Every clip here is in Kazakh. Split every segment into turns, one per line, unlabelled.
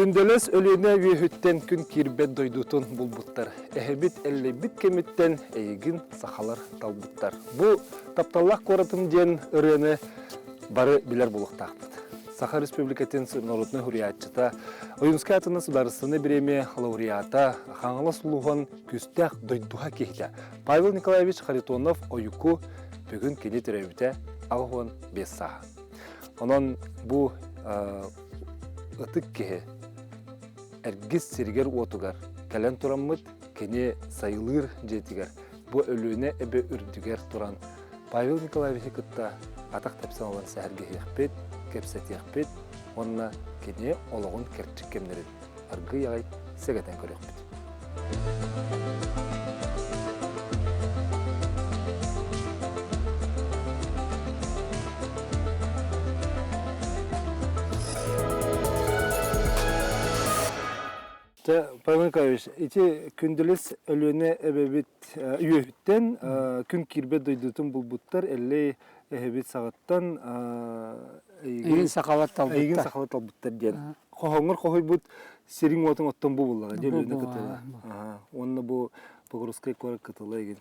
Күнделес өлüne үйhütten күн кирбет дойдутун булбуттар. Эхебит эллебит кемиттен эйгин сахалар талбуттар. Бу тапталлах коратым ден ырыны бары билер булуктакпыт. Саха Республикатын народный хуриятчыта Оюнскай атыныс барысыны биреме лауреата хаңала сулуған күстәк дойдуха кехте. Павел Николаевич Харитонов ойуку бүгін кене төрөбүтә ағуын 5 саха. Онон бу ытык кеhe әргіз сергер отугар, кәлен тураммыт, кене сайылыр жетігер, бұ өліне әбі үрдігер туран. Павел Николаевич кытта атақ тәпсен olan сәхерге еқпет, кәпсәт еқпет, онына кене олығын кәртшік кемнерін. Арғы яғай сәгәтен көрекпет. Павел Николаевич, эти күнделес өлөне әбәбет үйөттен күн кирбет дойдутун булбуттар, әлле әбәбет сағаттан
Эйгин сақалат
талбуттар ден. Қоғыңыр қоғой бұд серин отын оттан бұл бұллаға, дел өліне кытылы. Онны бұл бұғырысқай қоры кытылы еген.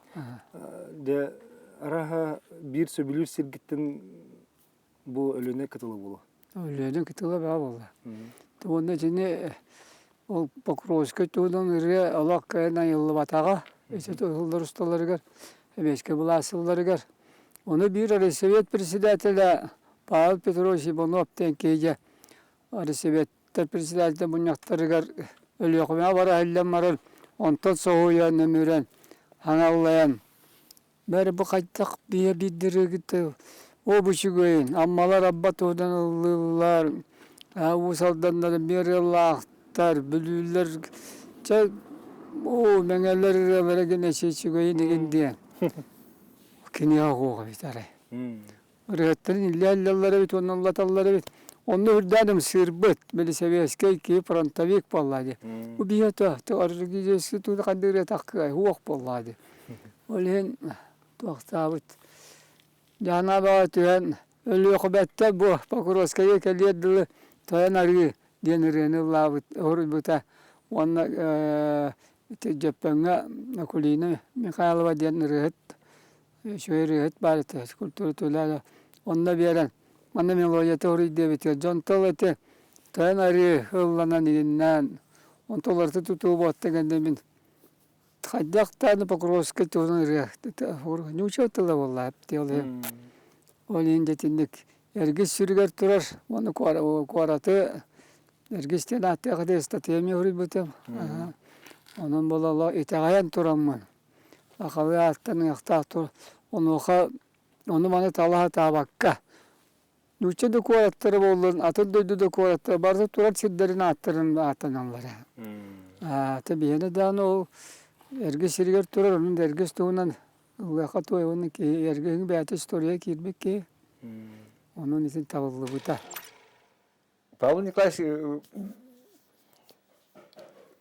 Де араға бір сөбілер сергіттен бұл өліне кытылы болу?
Өліне кытылы бәа болды. Онны жіне ол Покровскай тудан үрге алақ кайына елі батаға, есет ұғылдар ұсталарығар, әмеске бұл асылдарығар. Оны бір Совет председателі Павел Петрович Ивановтен кейде Советтер председателі бұняқтарығар өлі оқымая бара әлден марыр, онтан соғуян өмірен, аңаллаян. Бәрі бұл қайттақ бия биддірі кетті, о бүшігейін, аммалар абба тудан ұлылар, ұсалданлары бері лақтар, бүлілер, мәңәлер бәреген әшешігейін егенде. Кене ағуға бет арай. Үргеттерін ілі-әлілері бет, оның латалары бет. Оны үрдәнім сырбыт, білі сәбескей кей фронтовик боллады. О бейті, аргизескі туды қандығыры таққығай, уақ боллады. Олен тоқтабыт. Жана баға түйен, өлі оқыбәтті бұ, Покровскайы кәледілі тойан арғы денірені лабыт, ұры бұта. Оны жөппіңі Накулина Михайлова денірігіт, шөйрігіт барыты, культуры төләді. Онына берен. Мана мелодия тәурі дебетер. Жонтол әте тойан арғы ұлланан едіннен. Онтоларды тұтуы боттығында мен қаддақтаны Покровскай туғын үргі. Нюча тұлы болла әпті олы. Ол енді тіндік әргіз сүргер тұрар. Оны қораты әргізден атты қады статияме үрі бұтым. Onun bolala itağayan turamman. Akalı alttan yaktaq tur. Onu bana talaha tabakka. Nüçe de kuaratları bolun, atın döydü de kuaratları. Barda turar çidderini attırın atananlara. Tabi yine de o erge sirger turar. Onun da erge stoğundan uyakat oy onun ki erge'nin bir ateş storyaya girmek ki. Onun için tavallı buta.
Павел Николаевич,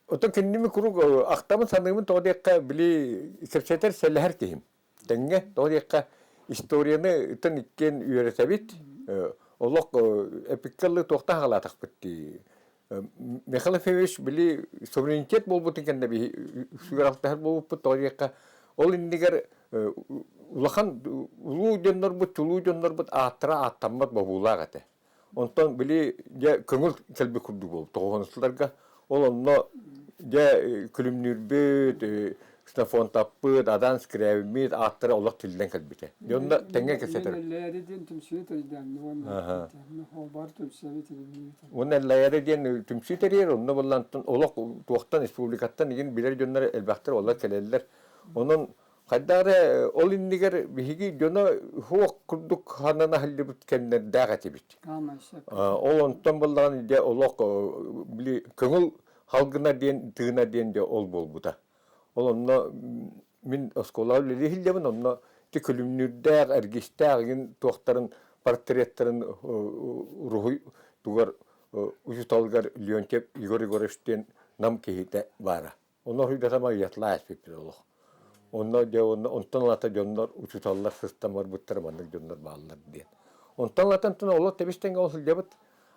Отон кенними курук актамын санымын тоодекка били сепсетер селлер тим. Тенге тоодекка историяны тын иккен үйрөтөбүт. Олок эпиккаллы тохта халатак битти. Михаил Февич били суверенитет болбут экенде би сугарактар болуп тоодекка ол индигер улахан улуу жоннор бут тулуу жоннор бут аттыра аттаммат болуулагате. Онтон били көңүл келби курду болуп тогонсуларга ол онно de külümnürbüt, stafon tappıt, adan skrevmit, attırı olak tilden kalbite. Yonda tenge kesetir. Onun elleri diyen tümsüt eriyer, onunla bollantın olak tuğaktan, Respublikattan igen birer yonlar elbaktır olak keleller. Onun kadar ol indiger bihigi yona huak kurduk hanana halibut kendine dağıtı bit. Ol ondan bollan de olak bili köngül halgına diyen, tığına diyen de ol bol buda. Onunla min oskolav lili hildevin onunla de külümnürdağ, ergiçtağın tuğakların, portretlerin ruhu tuğar ucutalgar Leontyev Igor Igorovич'ten nam kehite vara. Onu hüydasama yatla aspekt olur. Ondan lata jonlar uçutallar sıstamar buttar mandık jonlar bağlılar diye. Ondan latan tuna olur tebisten olsun cebet.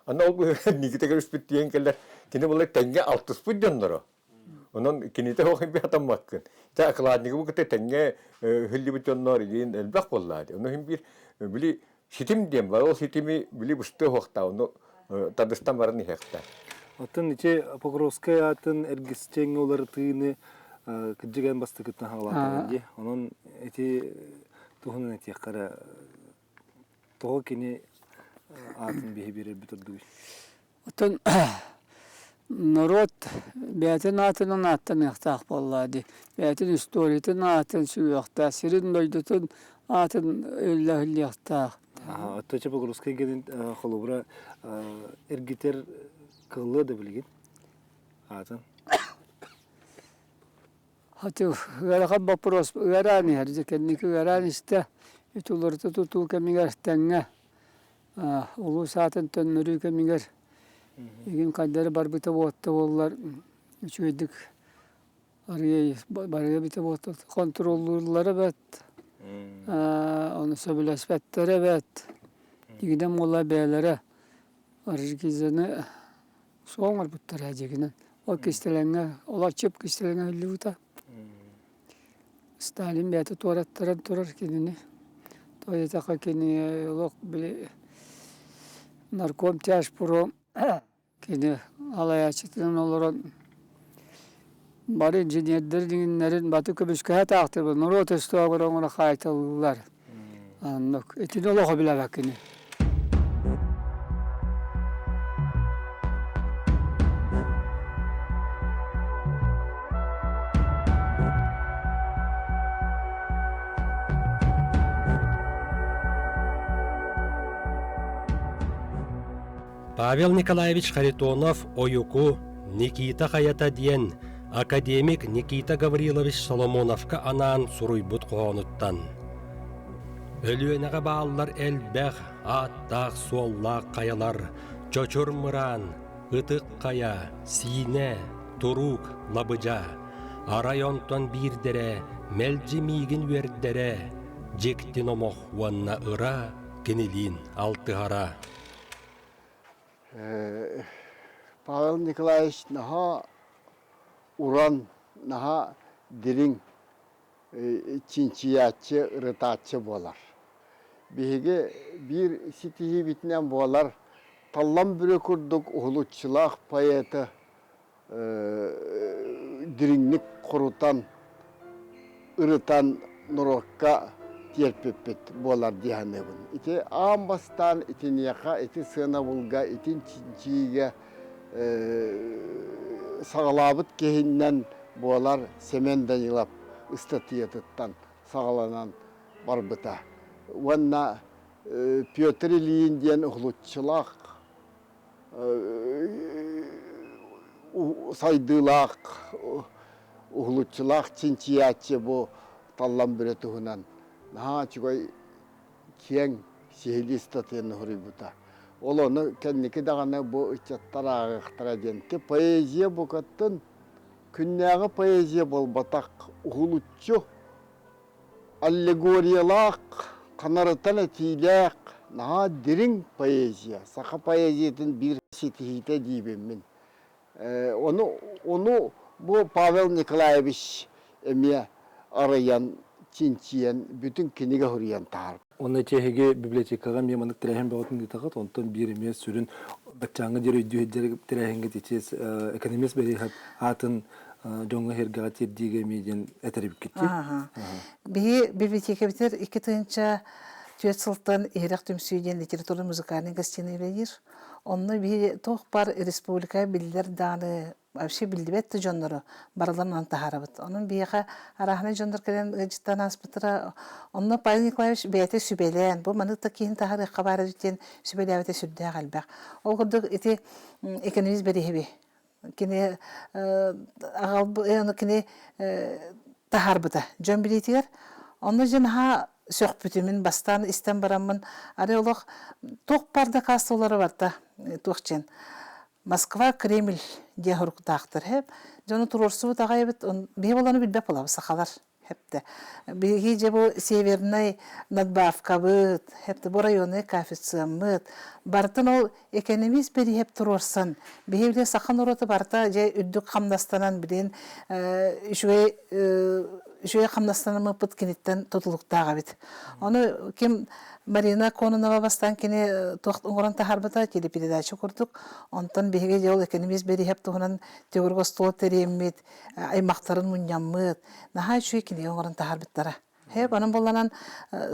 Ana ol bu nikite görüspüt diyen keller. Kini bulay tenge altıspüt jonlar o. Onun kinite hoğun bir atam bakkın. Ta akıladını bu kete tenge hülli bit jonlar yiyin elbak vallahi. Onu hem bir bili sitim diyem var. O sitimi bili bıstı hoğta. Onu tadıstan varını hekta.
Атын içe Покровская атын эргистен олар тыйны кыджыган басты кытна халата ди. Onun эти тухунун эти кара того кини атын бихи бире битурду.
Отон народ бәтен атынан аттан яқтақ болады. Бәтен историтен атын сүйіқта, сирин дойдутын атын өлі яқтақ.
Аточа Покровская гедин холобра эргитер кылы да билген. Атын.
Хаты гарахан вопрос, гарани харжа кенники гарани исте. Итулурты тутул кемигер тәңгә. Улу сатын төннөрү кемигер. Егин кайдары бар бите болтты боллар. Үчөйдүк. Арыйы барыга бите болтты. Контроллурлары бет. Оны сөбүлөспөттөрө бет. Дигиден мола бәләре. Арыгызны соңар буттар әҗегенен. О кистелеңгә, олар чып кистелеңгә лүта. Сталин бәте тураттыран турар кенене. Тоятака кене лок биле нарком тяж пуром. Кене алаячытын олорон бар инженерлердин бату көбүскө тактыр. Нурот өстө бароңора кайталылар. Аннык этин олого биле бакыны.
Павел Николаевич Харитонов ойуку Никита Хаята диен академик Никита Гаврилович Соломоновка анаан суруйбут коонуттан. Өлүөнеге бааллар элбэх, аттаах, суоллаах каялар, чочур мыран, ытык кая, сине, турук, лабыжа, арайонтон бирдере, мелжи мигин вердере, жектин омох уанна ыра, кенилин алтыгара.
Павел Николаевич наха уран, наха дирин чинчиятчы, ырытатчы болар. Биге bir ситихи битнен болар. Таллам бүре күрдік ұғылытчылақ поэты диринник құрутан, ырытан нұрокка терпеппет болар дияны бұн. Ити амбастан, ити нияқа, ити сына бұлға, ити чинчиге сағалабыт кейіннен болар семен данилап ыстатиятыттан сағаланан барбыта. Ванна Петр Ильин ден ұғылытчылақ, сайдылақ, ұғылытчылақ, чинчиятчы бұл таллам бүре тұғынан. Наға чүгай кен сехили статыяны хұрый бұта. Ол оны кәннекі дағаны бұл үтчаттар ағықтыра денті. Поэзия бұқаттын, күннәғы поэзия бол батақ ұғылытчы, аллегориялақ, қанарытан әтейләқ, наға дирин поэзия. Сақа поэзиятын бір сетихите дейбеммен. Оны бұл Павел Николаевич әме араян, чинчиян, бүтін кенеге хұриян тағар.
Оны чехеге библиотекаға меманық тірәхен бағытын детағат, онтан бір емес сүрін бәтчаңы жер өйдігі тірәхенге течес экономист бәрі атын жоңға хергаға тердіге меден әтәріп кетті.
Бігі библиотека бітер 2-4 сылттан ерек түмсүйден литература музыкальный гостиный үйренер. Онны бігі тоқ бар республика білдер даны вообще билдибет жоннору бараларынан антахарабыт. Onun biyaga arahına jondur kelen gıcıttan aspıtıra. Onu Pavел Николаевич beyete sübeleyen. Bu manıkta kihin taharı kabarı jütten sübeleyete sürdüğe galbaq. O kurduk iti ekonomiz berihebi. Kine ağal kine taharbıta. Jon biletiger. Onu jen ha söhbütümün bastan istem baramın. Arı olaq toq barda kastoları var da toqçen. Москва, Кремль дия хуркутақтыр хеп. Жону турорсу тағайбыт, бей боланы билбеп олабы сақалар хепті. Беги же бұл северный надбавка быт, хепті бұл районы коэффициент быт. Бартын ол экономист бері хеп турорсан. Беги біле сақан уроты барта же үддік қамдастанан білен үшуе қамдастанамы пыт кенеттен тотылықтаға бит. Оны кем Марина Кононова бастан кене тоқт оңыран тахарбыта телепередача көрдік. Онтан беге жол экономист бері хеп туғынан теорго стол теремет, аймақтарын мұняммыт. Наха үшуе кене оңыран тахарбыттара. Хеп, анын боланан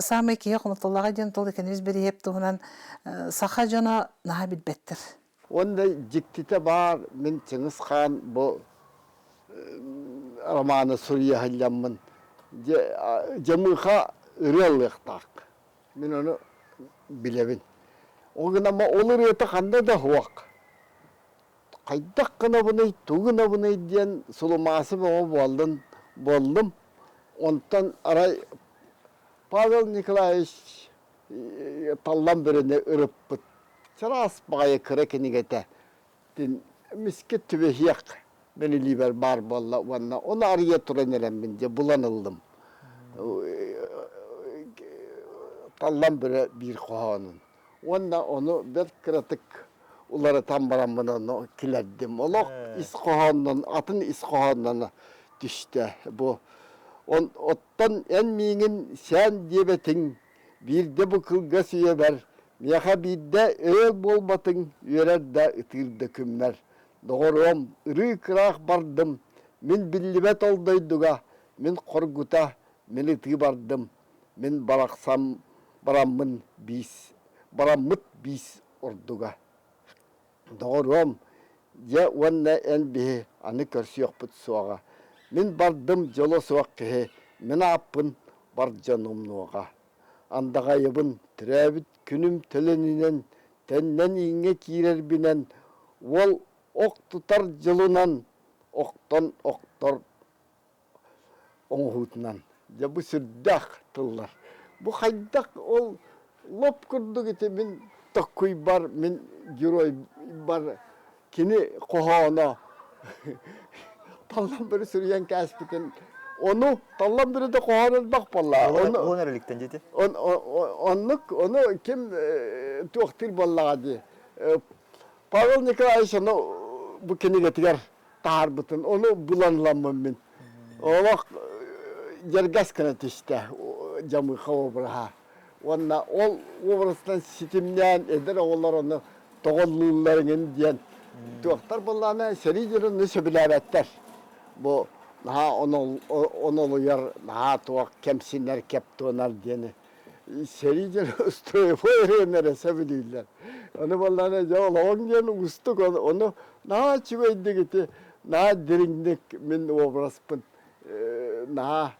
самай кие қомытылаға ден тол экономист бері хеп туғынан сақа жона наха білбеттір.
Онда жіктіте бар, мен Чыңыз хан бұл романы Сурия халямын. Жамыға үреллықтақ. Мен оны білебін. Оғынама олыр еті қанда да хуақ. Қайдақ қына бұнай, туғына бұнай ден сұлымасы бұға болдым. Онтан арай Павел Николаевич таллан біріне үріп бұд. Сырас бағайы кірі кенігеті. Міске түбе хияқ. Мені либер бар болла. Оны ария тұран елем мен де бұланылдым. Таллан бірі бір қоғанын. Оны бір кіратық улары там барамын оны келердім. Олық іс қоғанын, атын іс қоғанын түсті. Оттан ән меңін сән дебетің, бірде бұқылға сүйе бәр. Меха бидде өл болбатың, өрерді ұтырды күммер. Доғырым, үрі қырақ бардым, мен білібет олдайдыға, мен қоргута, мен ұты бардым, мен барақсам бараммыт бис ордуға. Доғырым, же онна ән бе аны көрсі өкпіт суаға. Мен бардым жолы суақ кеге, мен аппын бар жанымнуға. Андаға ебін түрәбіт күнім тілінінен, тәннен еңе кейрер бінен, ол оқ тұтар жылынан, оқтан оқтар оңғытынан. Бұл сүрдәқ тыллар. Бұл қайдақ ол лоп күрді кете мен тоққой бар, мен герой бар, кені қоғана. Таллан бірі сүрген кәспітін. Onu tallam biri de kohanıldak balla.
Onu nerelikten ciddi?
Onu kim tuğtir balla di. Pavel Nikolaevich onu bu kini getirir tahar bütün. Onu bulanılamam ben. Onu yergas kanat işte camı hava bıraha. Ona ol orasından sitimleyen eder onlar onu doğulluların diyen. Tuğtir ballana sericenin nüsü bilavetler. Bu Naha onoluyar, naha tuğak kemsinler keptuğunar diyeni. Serice ustroyu boyarıyorlar, sebiliyorlar. Onu vallahi ne oğlan diyen ustuk onu naha çıkıydı gitti. Naha derinlik min obraspın. Naha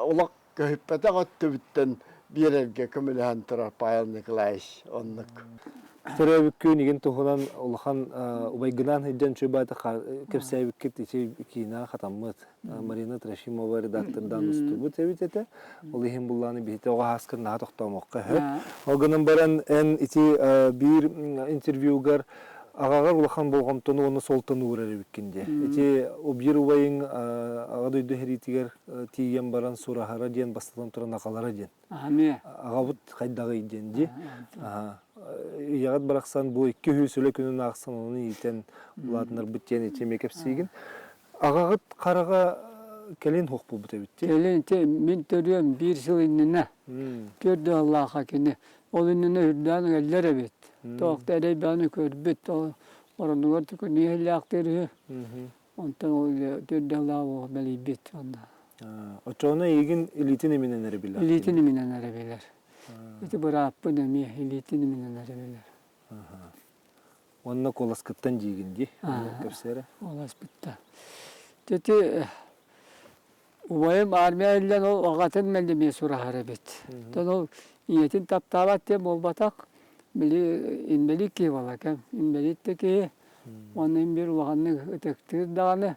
olak hüppete kattı bitten bir erge kömülühen turar Pavel Nikolaevich onluk.
Töröbükkü nigen tohunan ulhan ubaygınan hidden çöbata kepsaybikkit içi kina khatammat Marina Trashimova redaktördan ustu bu tevitete olihim bullani bihte o haskın naha toxtamoqqa hep oganın baran en içi bir interviewgar ağagar ulhan bolğamtonu onu soltanu uğrarıbikkinde içi o bir ubayın ağaduydu heritiger tiyen baran surahara diyen bastadan turan aqalara diyen ağabut qaydağı idenci Яғат барақсан бұл 200 сөйлі күнін ақсан оны етін ұладынар бүттен етеме кәпсейгін. Ағағыт қараға кәлен хоқ бұл бұта бітті?
Кәлен, мен төрем бір жыл үніне. Көрді Аллаға кені. Ол үніне үрдәнің әллер әбет. Тоқты әрейбәні көрбет. Орынның өрті көне әлі ақтері. Онтан ол төрді Аллаға бәлей бет.
Очауына егін элитін емінен әрі білі?
Элитін емінен әрі білер. Это бұраппын әме элитін емінен әрі білер.
Онына коласкыттан дейгінді?
Коласкытта. Теті ұбайым армия әлден ол ағатын мәлдеме сұрағары бет. Тон ол иетін тапталат дем ол батақ. Инбелі кей бала кәм. Инбелі те кей. Оның бір ұлағанның өтектір дағаны.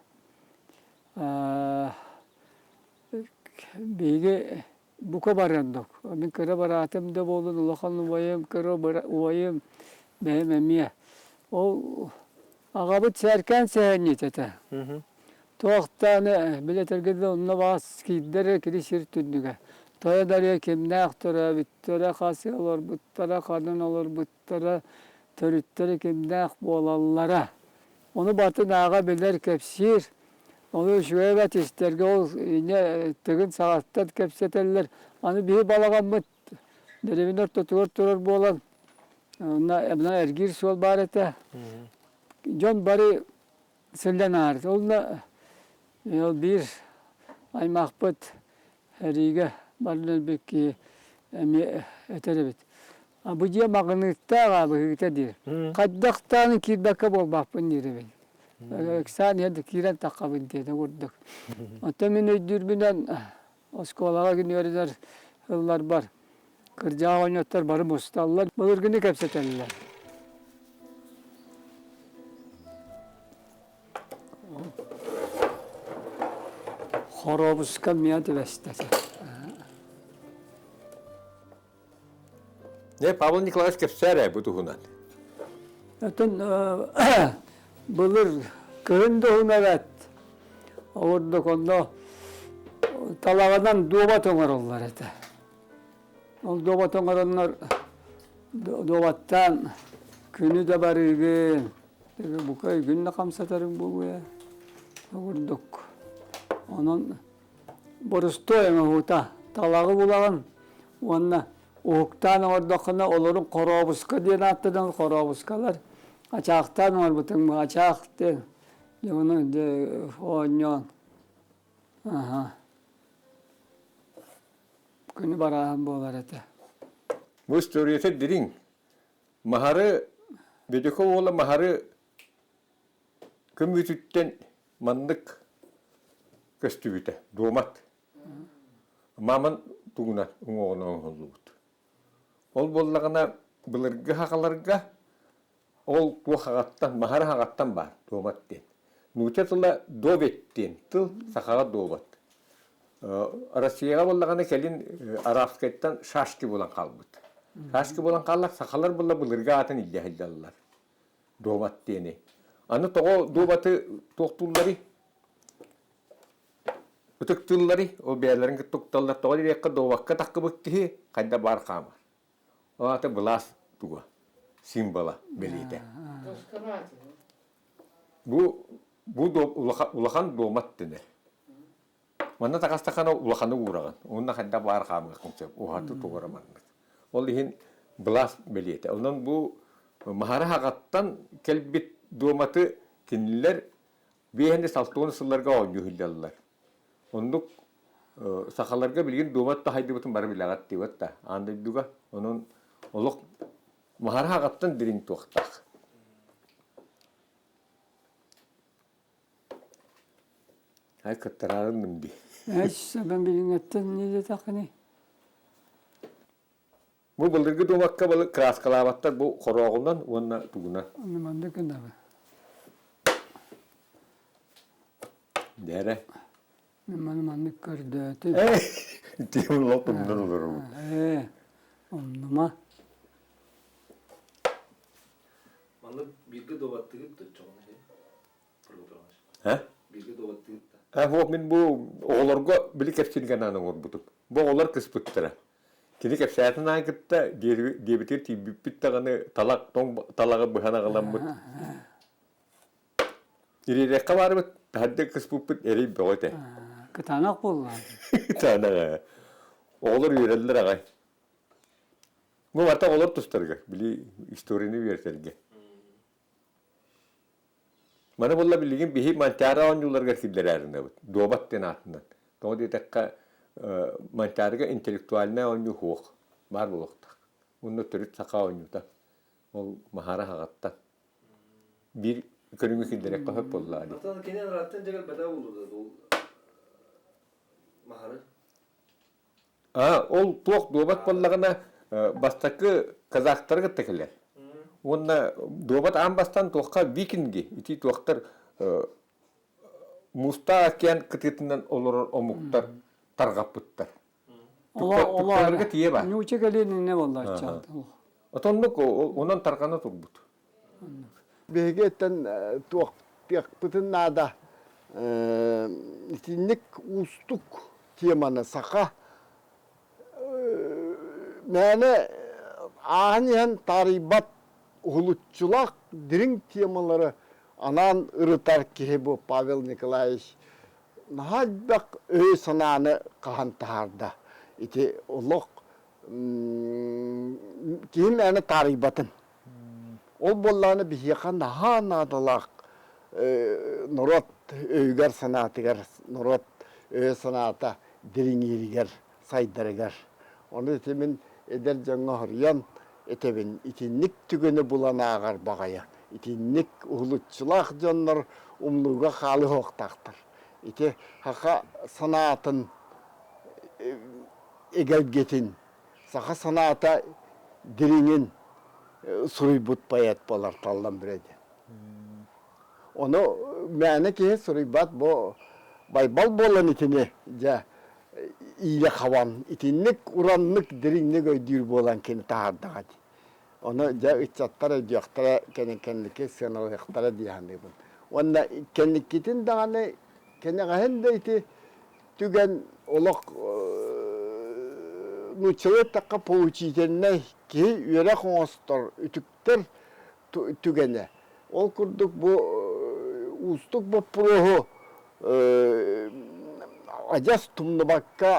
Бейге Buka barandok. Amin kara baratem de bolun ulakan ubayım kara ubayım behem emiye. Ол ағабыт сәркен сәйінет әті. Тоқтаны білетергеді онына бас кейдері кірісер түндіге. Тойдария кемне ақтыра, бүттіра қасы олар, бүттіра қадын олар, бүттіра төріттері кемне ақ болалара. Оны батын аға білер кепсир. Оны үшуе бәт істерге ол түгін сағаттан кепсетелер. Аны бей балаған мұт. Дәревінер тұтығыр тұрыр болан. Бұна әргір сол бар әті. Жон бары сілден арыз. Ол бір аймақ бұт әриге барлы бекке әтері бет. Бұ жия мағынықтаға бұғыта дейір. Қаддақтаны кирбәкі болбақпын дейір бен. Эксан еді кирен таққабын деді ұрдық. Ота мен өйдірбінен осколаға күн өрілер ұллар бар. Кыржаға ойнаттар бары мұсталылар. Бұлыр күні кәпсетелілер. Хоробусқа мияды бәстәді.
Павел Николаевич кепсәрі бұтығынан.
Ötün bulur köyünde hümevet. Orada konuda talavadan doğbat onar onlar ete. O doğbat onar onlar doğbattan günü de barıgın. Bu köy gününe kamsatarım bu ya. Orada onun borustu eme huta talağı bulağın. Onunla Uğuktan oradakına olurun Korobuska diye attıdan Korobuskalar. Açaktan var bütün bu açak de. Onu de onyon. Aha. Günü barağın boğular ete.
Bu istoriyete dirin. Maharı, bedeko oğla maharı kümütütten mandık köstübüte, doğmat. Maman tuğunan, oğlan oldu. Ol bollagana bilirgi haqalarga ol bu haqattan, mahara haqattan var, doğmat den. Nuçatıla dovetten, tıl sakağa doğbat. Arasiyaga bollagana kelin Arafskayttan şaşki bolan qalbıt. Şaşki bolan qallar sakalar bolla bilirgi atan illahillallar. Doğmat deni. Anı toğo doğbatı toqtullari, ötüktüllari, o beylerin ki toqtallar toğu direkka doğbakka taqqı bıkkihi qayda bar qamar. O ata blas tuğa, simbola beliydi. Bu ulakan doğmat dene. Mana takastakana ulakanı uğrağın. Onunla kadar var kamı kımsep. O hatı tuğramanlık. Olihin blas beliydi. Ondan bu mahara hakattan kelbit doğmatı kinliler beyhende saltuğunu sıllarga oynuyor hillallar. Onduk sakalarga bilgin doğmat da haydi bütün barı bilagat divat da. Andı duga onun oluk mahara hakattan dirin tuğtak. Hay kıttararın mındi.
Hiç ben bilin ettim ne de takını.
Bu bıldırgı doğmakka balık kras kalavatlar bu koroğundan onunla tuğuna.
Onu mandık da.
Dere.
Ben mandık gördü.
Diyorum lotumdan olur mu?
Onunla.
Manlı bilgi doğattı gitti çoğun programı.
He?
Bilgi doğattı gitti.
Bu min bu oğlarga bilik hepsini ananın orbutuk. Bu oğlar kıspıttıra. Kini hepsiyatın ayıkıtta diyebitir ki bittağını talağı bıhana kalan bıt. İrirekka var bıt. Hadde kıspıt eri boğute.
Kıtanak bullar.
Tanağı. Oğlar yürediler ağay. Bu varta oğlar tustarga. Bili istorini verterge. Mana bolla bilgin bihi mantara oyuncularga killer erinde bit. Doğbat den atından. Doğu detekka mantaraga entelektüeline oyuncu huğuk. Var bulukta. Onu türüt saka oyuncuda. O mahara haqatta. Bir körümü killerek kahep bolla ali.
Hatta kendi rahattan jagal beda olurdu o maharı.
Ol tuğuk doğbat bollagana bastakı kazaktarga tekeler. Onda doğbat ambastan tuğka vikingi. İti tuğaktar musta akiyan kıtıtından olur o muhtar targapıttar. Tuğlarga tiye var.
Ne uçak elini ne vallahi çaldı.
Otonduk ondan targana turbut.
Бегеттен туақпытын нада итинник устук теманы сақа мәні ағын тарибат ұлытчылақ дирин темалары анан ырытар кебу Павел Николаевич нахадбақ өй сананы қаған тағарда. Ити ұлық кейін мәні тарибатын. Ол болланы бихеқан наға надалақ нұрот өйгер санатыгер, нұрот өй саната дирин сайдарыгер. Оны етемен эдер жаңа хұриян етебін итинник түгіні бұлана ағар бағая. Итинник ұлытчылақ жонлар умлуға қалы хоқтақтыр. Ити хақа санатын егелгетін, сақа саната диринин суруй бұтпаят болар талдан біреді. Оны мәні кейі суруй бат байбал болан итіне жа ийле хаван, итинник ураннык диринник өйдір болан кені тағардағады. Оны жа үтчаттара өйдіяқтара кәнекенліке сыналықтара дейханды бұл. Онда кәнекетін дағаны кәнеғайын да ити түген олық нучылы таққа получительный ки үйері қоңыстар, үтіктер түгені. Ол күрдік бұл ұстық бұл пұрығы ажас тұмныбаққа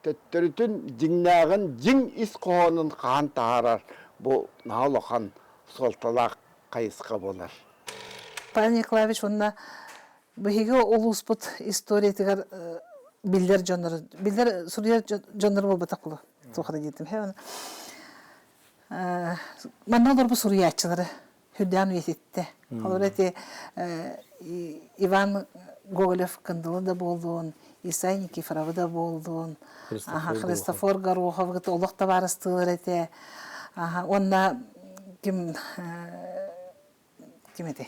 төттірітін жіңнағын жың ис қоғанын қаған тағарар. Бұл нағылыған солталақ қайысқа болар.
Павел Николаевич, онна бұхеге олуспыт история тігер билдер жонлары, билдер сурия жонлары бол батақ болу. Тоқада дедім. Манна дорбы суриячылары хүдден өйтетті. Олар әте Иван Гоголев кындылы да болдуын, Исай Никифоровы да болдуын, Христофор Горохов олықта барыстылар әте. Онна кем әте?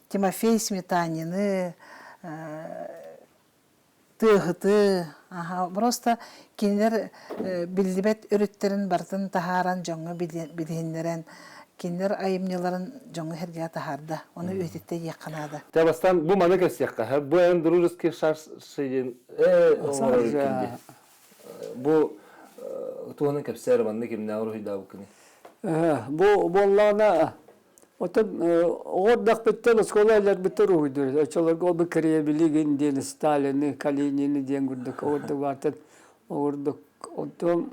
Тимофей Сметанины, тыгыты, просто киндер билдибет өрүттерин бартын тахаран жоңы билдихиннерен, киндер айымнеларын жоңы херге тахарда, оны өтетте яканады.
Табастан бу маны кәсияққа, бу ән дружеский шаршыйын, бу туғанын кәпсәрі банны кеміне ауыр хүйда бұкыны.
Бу боллана отын оғырдақ біттен ұсколайлар біттер ұйдыр. Очаларға ол бікірия білеген дені Сталины, Калинины ден күрдік. Оғырдық бартын оғырдық. Отын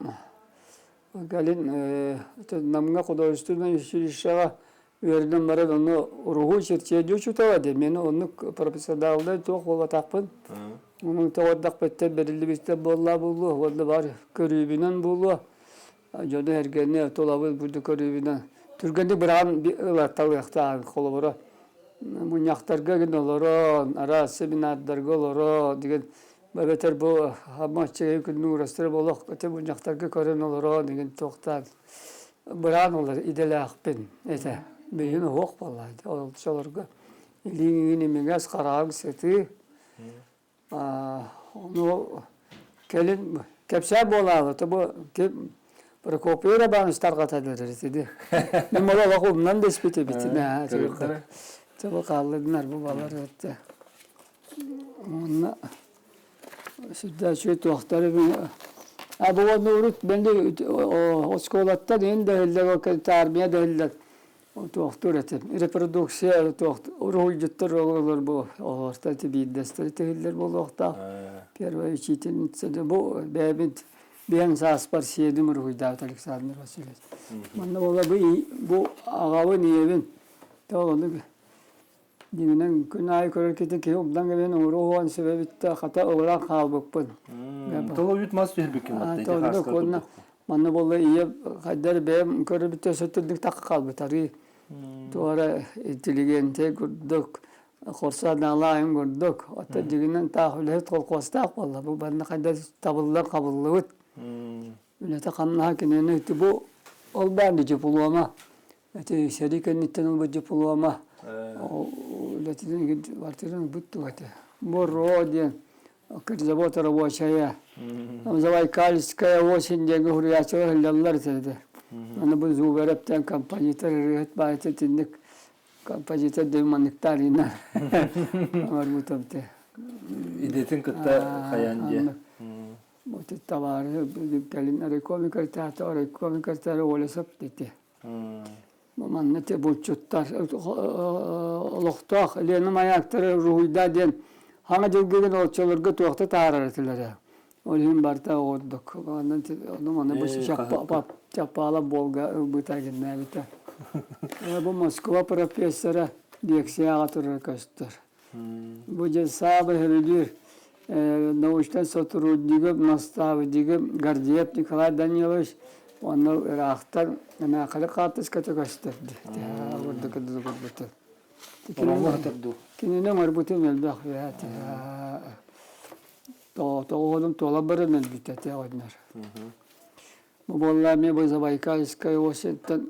кәлін намға құдайыстырмен үшілішаға өрінен барад оны ұрығы шерчеді үшітавады. Мені оны профессордағылдай тоқ ол атақпын. Оның оғырдақ біттен берілі бісті болла болу. Олды бар көрібінен болу. Жоны әргені толабы бүрді көрібінен. Түргенде біраған ылаттал яқтаған қолы бұры. Бұняқтарға ген олары, ара семинардарға олары, деген бәбетер бұл аматчыға күннің ұрастыры болық, өте бұняқтарға көрін олары, деген тоқтан. Біраған олар иделі ақпен, әті, бейін оқ балайды, ол шаларға. Иліңін емеңіз қарағың сеті. Оны келін, кәпсә болағы, Прокопиора баны старғатады деді. Мен мола лақуымнан да іспете бітіне. Таба қалдыңар бұл балар өтті. Онына сүрді шөйт уақтары мен... Бұл оны ұрыт, мен де осколаттан ең дәхілдер, тармия дәхілдер. Туақтыр әтем. Репродукция ұрғыл жүттір олар бұл. Оларта тебейдестері тәхілдер бұл уақта. Первая учитель бұл бәбінт. Ben saspar sedim ruhuydavet Alexander Vasilyevich. Bana ola bu ağabey niyevin. Doğru. Diminden günay körerkete ki obdan gelen ruhan sebebitte hata olarak kalbıkpın.
Tolu yutmaz türbüküm hatta.
Doğru konna. Bana bolla iyi kadar benim körerbitte sötürdük tak kalbı tari. Doğru inteligente gördük. Korsan Allah'ın gördük. Hatta diğinden tahvilet kolkostak vallahi bu bana kadar tabullar kabulluğut. Ülete kanlıha kenene etti bu olbandı cepulama. Eti şeriken nitten bu cepulama. Ületeden vartırın büttu eti. Bu rodyen. Kırzabotar bu şeye. Ama zavay kaliskaya o şimdi hurriyatçılar hellallar dedi. Ana bu zuberepten kampanyatı rihet bayet ettik. Композитör de manıktarıyla. Armutum te.
İdetin kıtta kayancı.
Bu tavarı gelin rekomi kartı rekomi kartı öyle saptı. Manne te bu çuttar. Loktak lenim ayakları ruhida den. Hangi jilgegen olçalarga tuaqta tararatilar. Olim barta odduk. Onu bu çapala bolga butagin nabita. Bu Moskova profesörü direksiyaga turarkastır. Bu cesabı hürüdür. Научный сотрудник, наставник, Гордеев Николай Данилович, он Ирактан, на Халикатис Катагастырды. Orada kadar kurbatı. Kinine marbutu melbah ya. Oğlum tola melbite onlar. Bu bollami bu Zabaykalskaya Oset'ten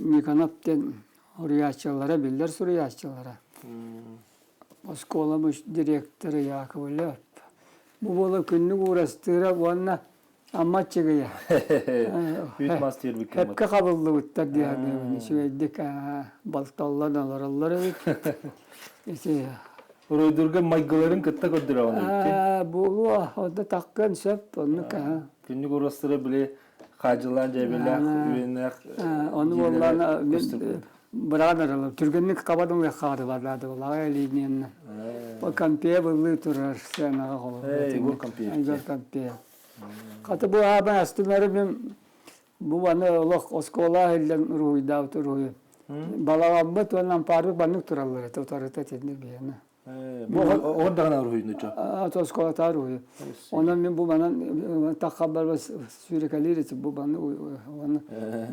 Nikanap'ten Rüyaççılara bildiler Suriyatçılara. Moskolamış direktörü Yakovlev. Bu bola günlük uğraştıra ona ama çıkıyor.
Büyük master bir kıymet.
Hep kabullu bittik diye. Şöyle baltallardan alırlar. İşte.
Uydurga maygıların kıtta kodura onu.
Bu orada takkan söp onu ka.
Günlük uğraştıra bile hacılar cebeler, üyeler.
Onu vallahi birader Türkmenlik kabadım ve kadı varlardı vallahi elinin. O kampiye buldu turar sen ağa olur.
Bu kampiye.
Güzel kampiye. Katı bu abi aslında bu bana Allah oskola elden ruhu da ruhu. Balağımı tuğlan parı banık turallar tutarıta tedne bir.
Bu orada ne ruhuydu çok.
Oskola tar ruhu. Onun bu bana takabber ve sürekli bu bana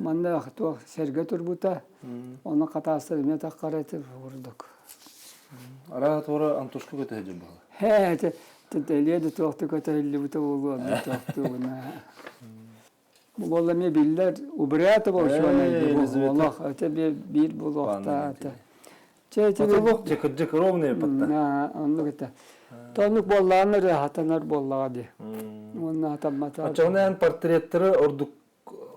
bana to serge turbuta. Ona katası ne takarete vurduk.
Ara sonra Antuşku götürecek bu.
He, teliye de tuhtu kötüyle bu tavuğu tuhtu buna. Bu bollami biller ubriyatı bu şu an. Allah öte bir bu vakta.
Atılık çıkıcık rovne yapattı.
Na, onu gitti. Tonluk bollarını rahatlar bolladı. Onu hatamata.
Açığına en portretleri orduk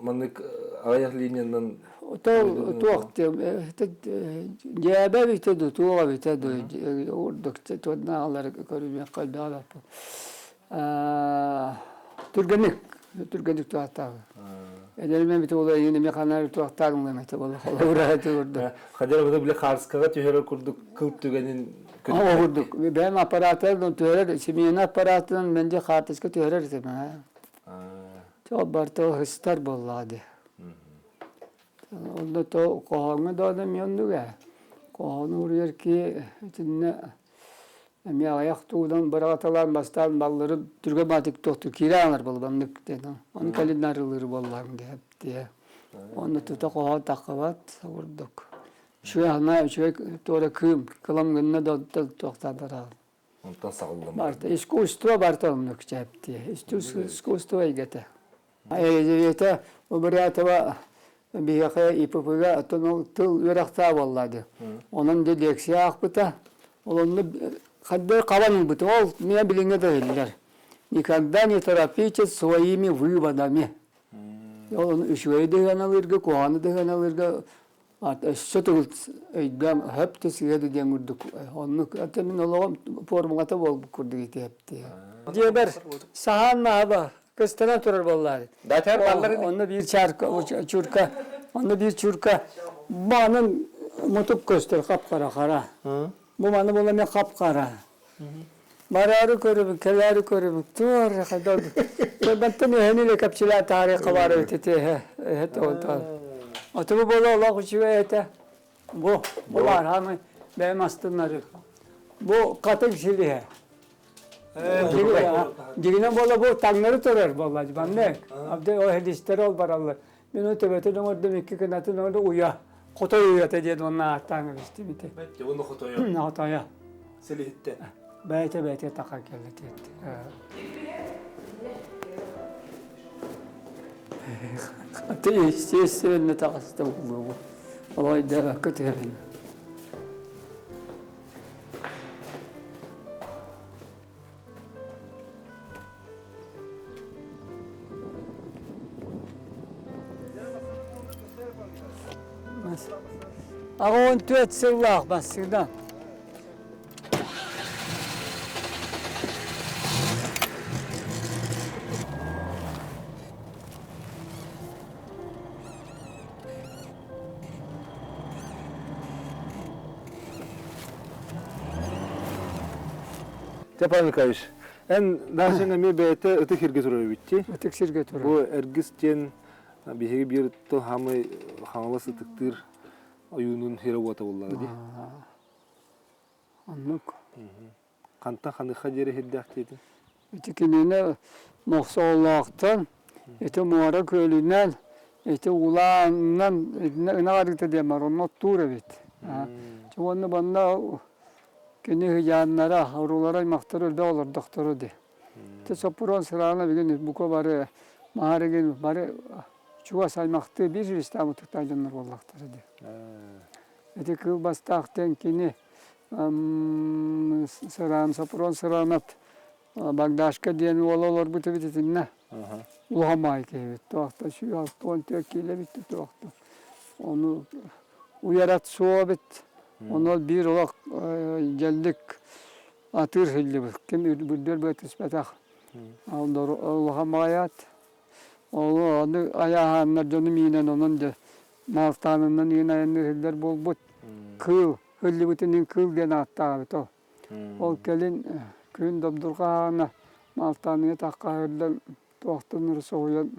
manık ayak linyandan
Tuhtu. Cebe bitedu, tuğa bitedu. Orduk tonnaları körüme kalbi alıp. Türkmenlik tuhta. Edelme bite olayı yine mekanlar tuhtarım demekte vallahi. Uğraştı orada.
Kadir burada bile Karska'da tüyere kurduk kılıp tügenin.
Ama vurduk. Benim aparatlardan tüyere, şimdiyen aparatından bence kartışka tüyere ritim ha. Çok barto hıstar bolladı. Onda to kohanga da adam yandı ya. Kohanga vuruyor ki içinde mi ayak tuğdan bıratalar bastan balları Türkiye matik toktu kiralar balbanlık dedi. Onu kalinarılır ballarım diye. Onu tuta koha takavat vurduk. Şu ana şu tora kılam gününe de toktadılar.
Ondan sağladım.
Barta iskustvo barta onluk çepti. Iskustvo igete. Ayete o bırata bir yaka ipupuga atın tıl yürekta valladı. Onun da direksiya akbıta. Onun da kadar kavanın bıtı. Ol niye bilinge de verirler. Никогда не торопитесь своими выводами. Onun üşüğü de yanılırga, koğanı da yanılırga. Sütül eygam hep de siyedi diye vurduk. Onu atemin oğlum formata bol kurdu gitti hep diye. Diğer sahan naba kıstana turur vallahi.
Dater balları
Onda bir çurka. Onda bir çurka. Bağının mutup göster kapkara kara. Bu bana bulamaya kapkara. Mararı körüm, keleri körüm. Tur kadar. Ben tane henüle kapçıla tarih kavarı ötete. Hete oldu. Otubu bolu Allah kuşuyor ete. Bu var hamı benim astınları. Bu katı kişiliği. Digine bola bu tanrı turar vallahi ben ne? Abde o hedisleri ol baralar. Ben o tebete orada mikki kanatın orada uya. Kota uya te diye ona tanrı işte bite.
Evet, onu kutuyor.
Ne hataya?
Selihitte.
Bete takar geldi. Hatta işte ne takastı bu. Allah da kötü. Ағы 14 сыллақ басыдан.
Степан Николаевич, нашың әме бәйті ұты херге тұрар өтті.
Өтік сірге тұры.
Бұл әргістен бейхеге бір тұл хамы қаңылы сытықтыр ойынын хері ота боллағы де.
Аннық.
Қанттан қандыққа жері херді ақтеді?
Өтікінені мұқсаулақтан, еті мұғара көлінен, еті ұланынан, ұнағарықты демар, оны тұр әбет. Оны банда кені хыяннара, аурулара мақтар өлді олар доқтыры де. Те сопырон сырағына бігін бұқа бары, мағарыген бары чуа саймақты бір жүйістамы тұқтайдынлар болақтары де. Еті кіл бастақтен кені сырағын, сопырон сырағынат, Багдашка ден олалар бұты бітетінна. Ұлғамай кейбет. Тоқта шүй алты 14 келе бітті тоқта. Оны уярат суа бит. Оны бір олақ geldik atır hilli bu. Kim bürdür bu tüspetaq. Ұлғамайат. Onu ayağınlar canım yine onun da maltanından yine ayağınlar hiller bol but. Kıl. Hilli bütünün kıl gene attı bit o. Ol gelin Köyün dabdurğana maltanıya taqqahırlar toqtınır soğuyan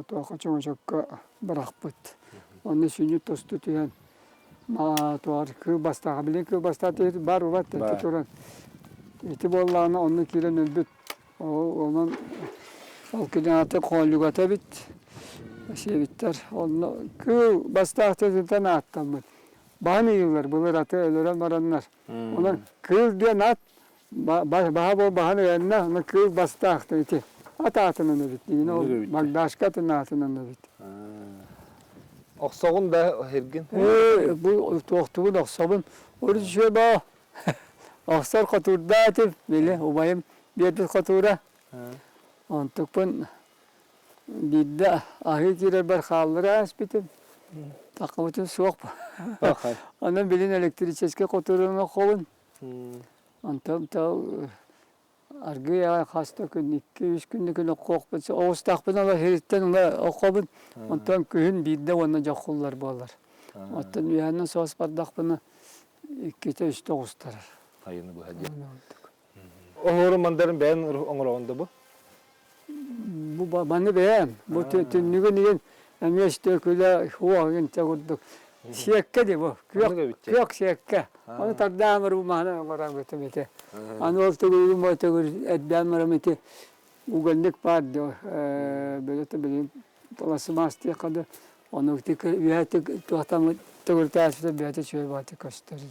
toqa çoğuşakka bırak bit. Onu sünü tostu tüyen tuar kı bastağı bilin kı bastağı teyit bar uvat teyit turan. Eti bollağına onu kiren ölbüt. Onun olkiden atı kollugata bit. Şey bitler. Onu kı bastağı teyitten attan bit. Bahane yıllar, bunlar atı ölüren varanlar. Onlar kıl diye at, bahane yerine ona kıl bastı aktı iti. At atının da bitti. Yine o Magdaşkatın atının da bitti.
Oqsoğun da hergin?
Bu toxtuğun oqsoğun. Orada şöyle bağ. Oqsar qaturda atı. Böyle obayım bir de qatura. Ontukun bir de ahir girer bir xalları asbitim. Takımıtın soğuk. Ondan bilin elektriçeske koturuna kovun. Ondan ta argıya hasta gün 2-3 günlük gün kokpetse oğuz takpın ala heritten ala okobun. Ondan köyün bir de ona jakullar bağlar. Ondan üyenin soğuz bardakpını 2-3 oğuztarar.
Hayırlı bu hediye. Oğurun mandarın beğen oğurunda bu?
Bu bana beğen. Bu tünlüğün Ama işte köle huağın çağırdık. Şekke de bu. Kök şekke. Onu tardamır bu mahana varan götürmete. Anı oltu gülüm oltu gülüm etdamır mete. Uğunluk vardı. Böyle de benim polası mastı kadı. Onu tek üyeti tuhtamı tığırtı açtı. Üyeti şöyle batı kaçtırdı.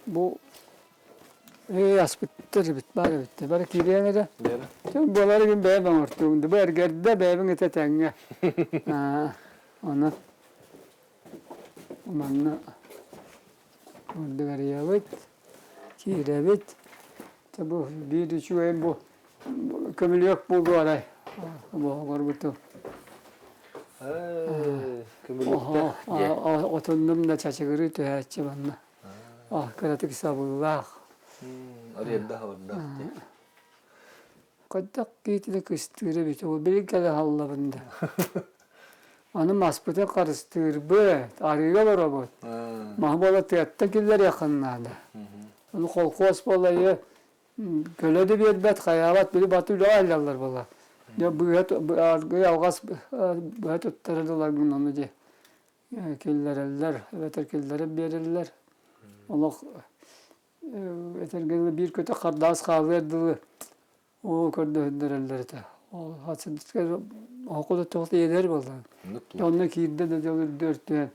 Bu aspıttır bari bitti. Bari kiriyene de. Bunları gün beyben ortuğunda. Bu ergerde beyben ete tenge. Onu. Umanna. Orada gariye bit. Kire bit. Bu bir de şu en bu. Kömül yok bu garay. Bu gorbutu. Otundum da çaçıgırı tüyatçı bana. Karatık sabullah.
Orada.
Kadak gittiğinde kıstırı bit. O bir kere hallavında. Onu maspıta karıştırdı. Arıyorlar o bu. Mahvola tiyattakiller yakınlarda. Onu kolkos balayı kölede bir bet hayalat biri batıyla aylarlar bala. Ya bu argı algas bu tuttardılar bunu diye. Killer eller, evet killere verirler. Allah etergelde bir kötü kardas kavurdu. O kadar hündürler de. O hasıdıklar okulu tohtu eder bala. Onunla kirde de dörtte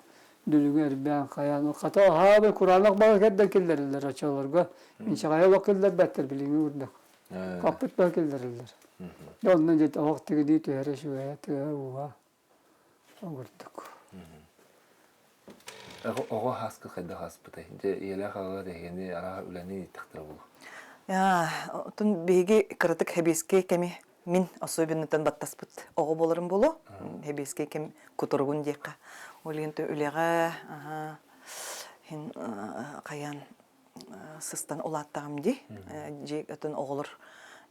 dülünger ben kayan. Kata ha be Kur'an'lık bana kadar killerler açıyorlar. İnşallah vakitler beter bilin orada. Kapıt bakillerler. Ondan jet vakti gidiyor her şey hayatı var. Ortak.
Oğu haskı kayda haspıtay. Yele kağa degeni ara üleni tıktır bulu.
Ya, tun begi kırıtık hebeske kemi min особенныйдан баттаспыт. Оғы болырым болу, hebeske kem kuturgun diyeka. Олинто үлеге хин каян сыстан улаттагым ди. Же өтөн оголор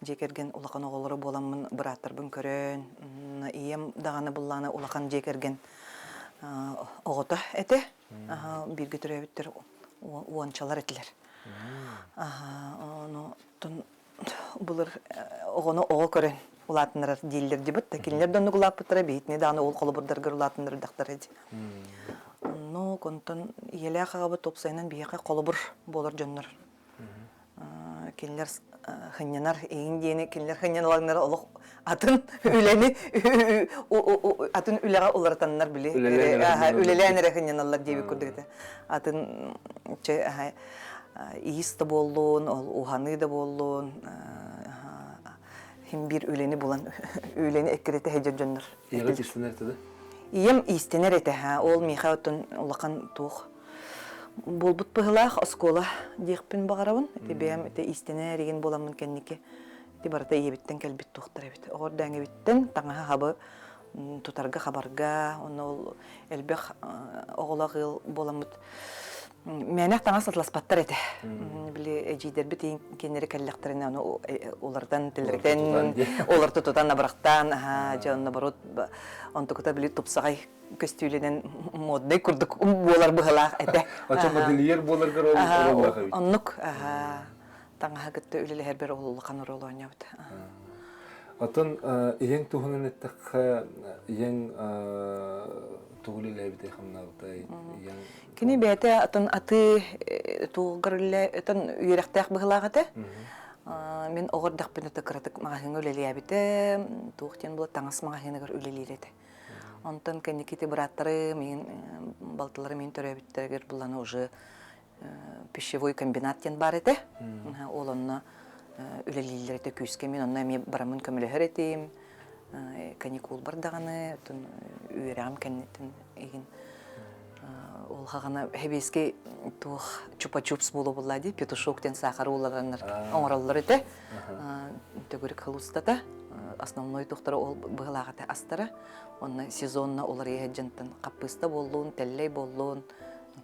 жекерген улахан оголору боламын быраттарбын көрөн. Ием даганы булланы улахан жекерген огота эте. Бирге төрөбүттер уанчалар этилер. Оно тон булар огоно ого көрөн. Улатындар диллер дебит, такилер донну гулаппытара бейтне даны ол колобурдаргар улатындар дактар эди. Но контон еле кагабы топсайнан бияка колобур болор жоннор. Кинлер хыннанар эйин дени кинлер хыннаналарнар олох атын үлени атын үлега улартаннар биле. Үлеләнер хыннаналар диби күрдүгүтэ. Атын че иисте боллун, уханы да боллун. Хим бир үлени булан үлени эккерете хежер жоннор.
Яга тисенер теді?
Ием истенер эте, ол михаутун улакан тух. Болбут пыгылах оскола дихпин багарабын. Тебем те истенер еген боламын кеннике. Те барата ебиттен келбит тухтар эбит. Ордан эбиттен таңа хабы тутарга хабарга, оны элбех оголагыл боламыт. Менә таңа сатласпаттар эте. Биле эҗидер бит кеннери келлектәренә олардан телректен, оларты тотан абрактан, җанны барот, онтукта биле тупсагай көстүленен модный курдук болар быгылак эте.
Ача модельер боларгар оларга бит.
Оннук, таңа гытты үлеле һәр бер олулыкан ролоня бит.
Атын иең тухунун эттек иең тугулиле бит хамнабытай иең
Кини бәте атын аты тугырле атын үйрәктәк быгылагыты. Мен огырдак бен тәкратык магазин үлелия бите, тугтен бу таңас магазинга үлелилете. Онтан кенеките браттары мен балтылары мен төрөбиттергер буланы уже пищевой комбинаттен бар эте. Олонна үлелилерте күскә мен онна мен барамын көмөлөр этем. Каникул бардаганы, тун үйрәм кеннетен еген ол хагана хебеске тух чупа-чупс болу буллади, петушоктен сахар улараннар оңраллар эте. Төгөрүк хылустата, основной тухтары ол быгылагата астара. Онна сезонна олар ежентен капыста боллун, теллей боллун.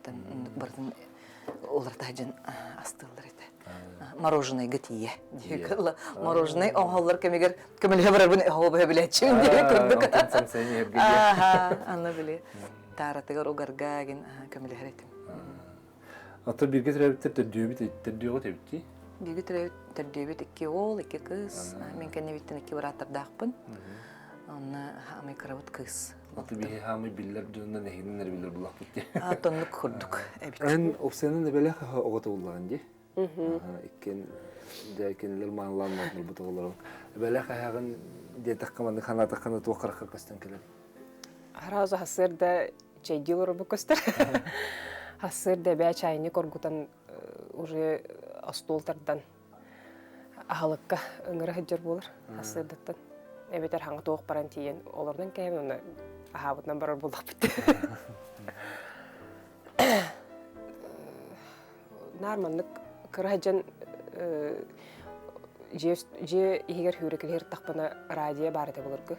Тан бардын олар тажын астылар эте. Мороженое гытие. Мороженое оңаллар кемегер көмөлө барабын хобы билечим деп күрдүк. Аны биле. Таратыгар угаргаген көмөлө херетим.
Ата бирге терәбиттер төрдүгө тебитти.
Бирге төрдүбүт 2 ол, 2 кыз. Мен кенебиттен 2 бараттардакпын. Аны хамы карабыт кыз.
Ата бие хамы биллер жөнүнөн эгиннер биллер булак битти.
Тонлук курдук.
Эн опсенин беле огото булган ди. Иккен дәкенлер манланмак булбутулар. Беле хагын детак команда ханата хана туакарка кастан келем.
Хараза хасырда чайдилор букостер. Хасырда бә чайник оргутан уже астолтардан ахалыкка ыңгыра хәҗер булыр. Хасырдаттан. Эбетер хаңа тоқ баран тиен олардан кәйме уны ахабытнан барар булдак бит. Нормалык кырajан же игер хүрекелер тақпана радио бар ете булыргы.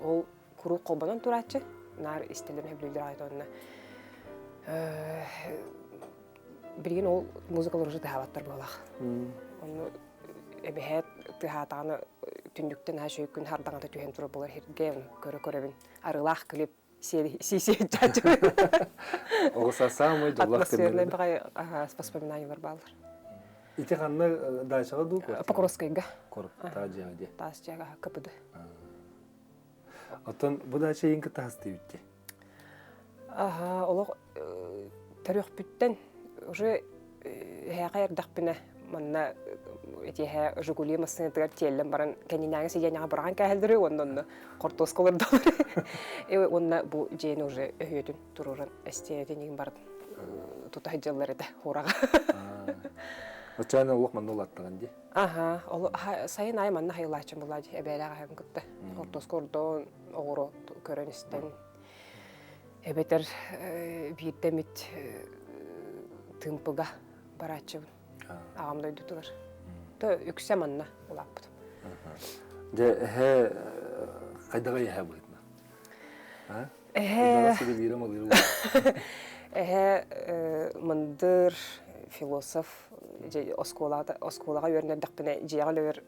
Ол куру колбанан турачы. Нар истелерне билдер айтонна. Билген ол музыкалар уже тахаваттар болак. Оны эбехет тахатаны түндүктен хашой күн хардаңата түһен тура булар херген көрө-көрөбүн. Арылах клип си чачы.
Оса самый дулак
атмосферный бай воспоминаниялар балдар.
Ите ханны дайчага ду ко.
Покровскайга.
Корп тажаде.
Тас жага капыды.
Атын бу дайча эң кытасты битти.
Олог тарих бүттен уже хәгәр дәхпинә манна этиһә жигули масын тәгәр телләм баран кәнинәгә сидәнәгә барган кәһелдере оннан кортоскалар далар. Онна бу җен уже өйөтүн туруран әстәдәнең бар тута җыллары да хорага.
Очаны улук маннулаттаган ди.
Ол сайын ай манна хайлачым булады. Әбәләгә һәм кытты. Кортоскордон огоро көрөнүстән. Эбетер биттемит тымпыга барачы. Агамдай дутулар. То үксә манна улап.
Де кайдага яһа булытна.
Мындыр философ осколага өрнердакпына жигалыр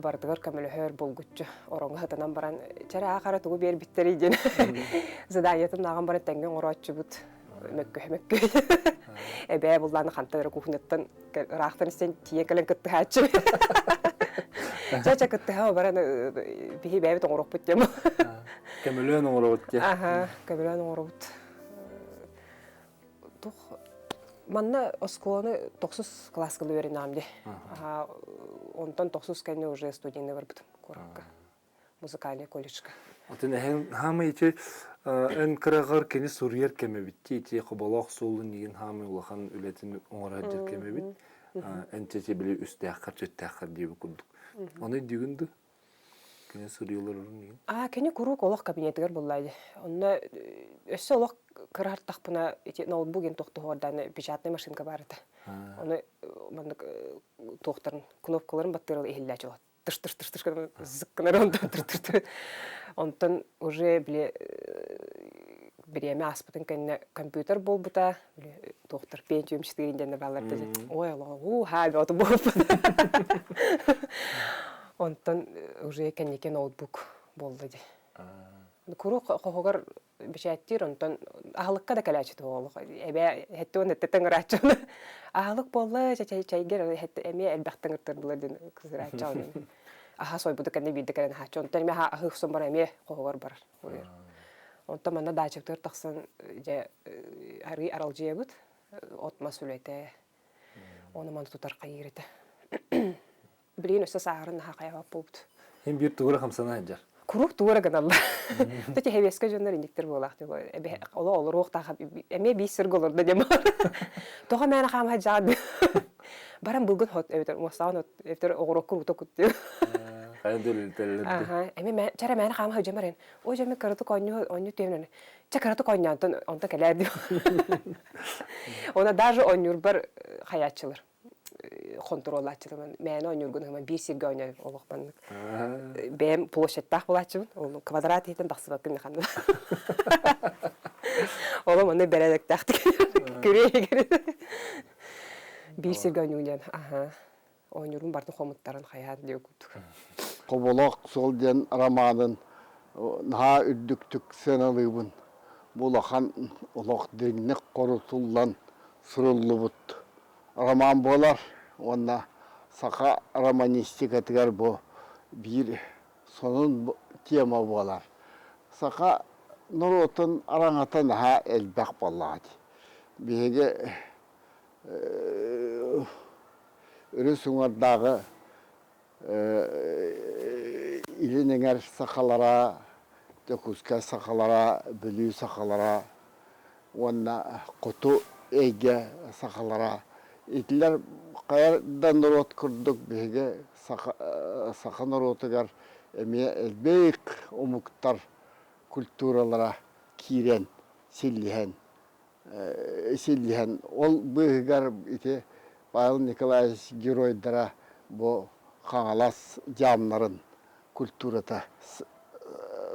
бардыгар көмөлөөр болгуччу ороңга хатанан баран чара акара тугу бербиттер иден заданиятын наган баран тенген орооччубут mökkö эбэ булланы хантары кухнеттен рахтан сен тие келен кытты хачы чача кытты ха баран бихи бэбит оңороппут дем
Көмөлөн оңоробут те.
аха көмөлөн оңоропут тух манна осколаны 9 класс кылы беринамди онтон 9 кенне уже студийный барбыт коракка музыкальный колледжка
Отын хамы ичи эн кырагар кени сурьер кемебитти ичи коболок суулун деген хамы улахан үлетин оңораджыр кемебит. Эн чечи били үстәхкар чөттәхкар дейбі күрдік. Оны дүйгінді? Кені сурьерлар урун деген?
Кені курук олақ кабинетігер боллайды. Онна өссі олақ кырартақпына ноутбуген тоқтуғорданы печатный машинка барыды. Оны тоқтарын кнопкаларын баттырыл эхиллә чолат. Тыш-тыш-тыш-тыш зыккынар онтан тыр-тыр-тыр. Онтан уже біле біреме аспытын кәнне компьютер бол бұта, тоқтар Pentium 4 дені балар деді. Ой, Аллах, хаби оты болып бұта. Онтан уже кәннеке ноутбук болды де. Куру қоғығар бішәттер, онтан ағылыққа да кәләчі тоғылық. Әбе әтті оны әттеттен ұрачауны. Ағылық болды, чайгер, әме әлбәқтен ұрттырдылар ден кызыр ачауны. Аха сой буду кәнне бейді кәрін хачы. Онтан әме ағық сон бар әме қоғығар бар. Онтан мана дачыптыр тақсын әрі арал жия бұд, отма сүлеті. Оны маны тұтар қайыреті. Білейін өсі сағырын хақаяға болды.
Hem bir tuğra hamsana hajar.
Kuruq tuğra ganallah. Tati heveske jönler indiktir bolaq diyor. Ola olur oqta eme bir sırg olur da dema. Toğa mena xam hajad. Baran bulgun hot evter musawan evter oğrok kuru tokut diyor.
Qayda dölüldü.
Aha, eme çara mena xam hajamaren. O jemi karatu konyu temnen. Çakaratu konyantan onta keler diyor. Ona даже onur bar hayatçılar. Kontrol açılımın. Məni oynurgun hemen bir sirge oynar oluqmanlık. Benim ploşettaq bulacağım. Onu kvadrat eten daqsı bakın nexandı. Oğlum onu beredek taxtı. Göreye görede. Bir sirge oynurgun. Oynurgun bardı xomutların hayat diyor kutuk.
Kobolok sol den ramanın naha üddüktük senalığın. Bulahan olaq denlik korutullan sırıllı bud. Роман болар, онна сақа романистика тігер бұл бір сонын тема болар. Сақа нұр отын араңатын ха әлбәқ болады. Беге үрі сұңардағы илініңер сақалара, төкізгі сақалара, бүлі сақалара, онна құту әйге сақалара, İtler kayardan nurot kurduk bege sakan nurotugar emiye elbek omuktar kulturalara kiren sillihen ol begar ite Pavel Nikolaevich Geroydara bu kangalas camların kulturata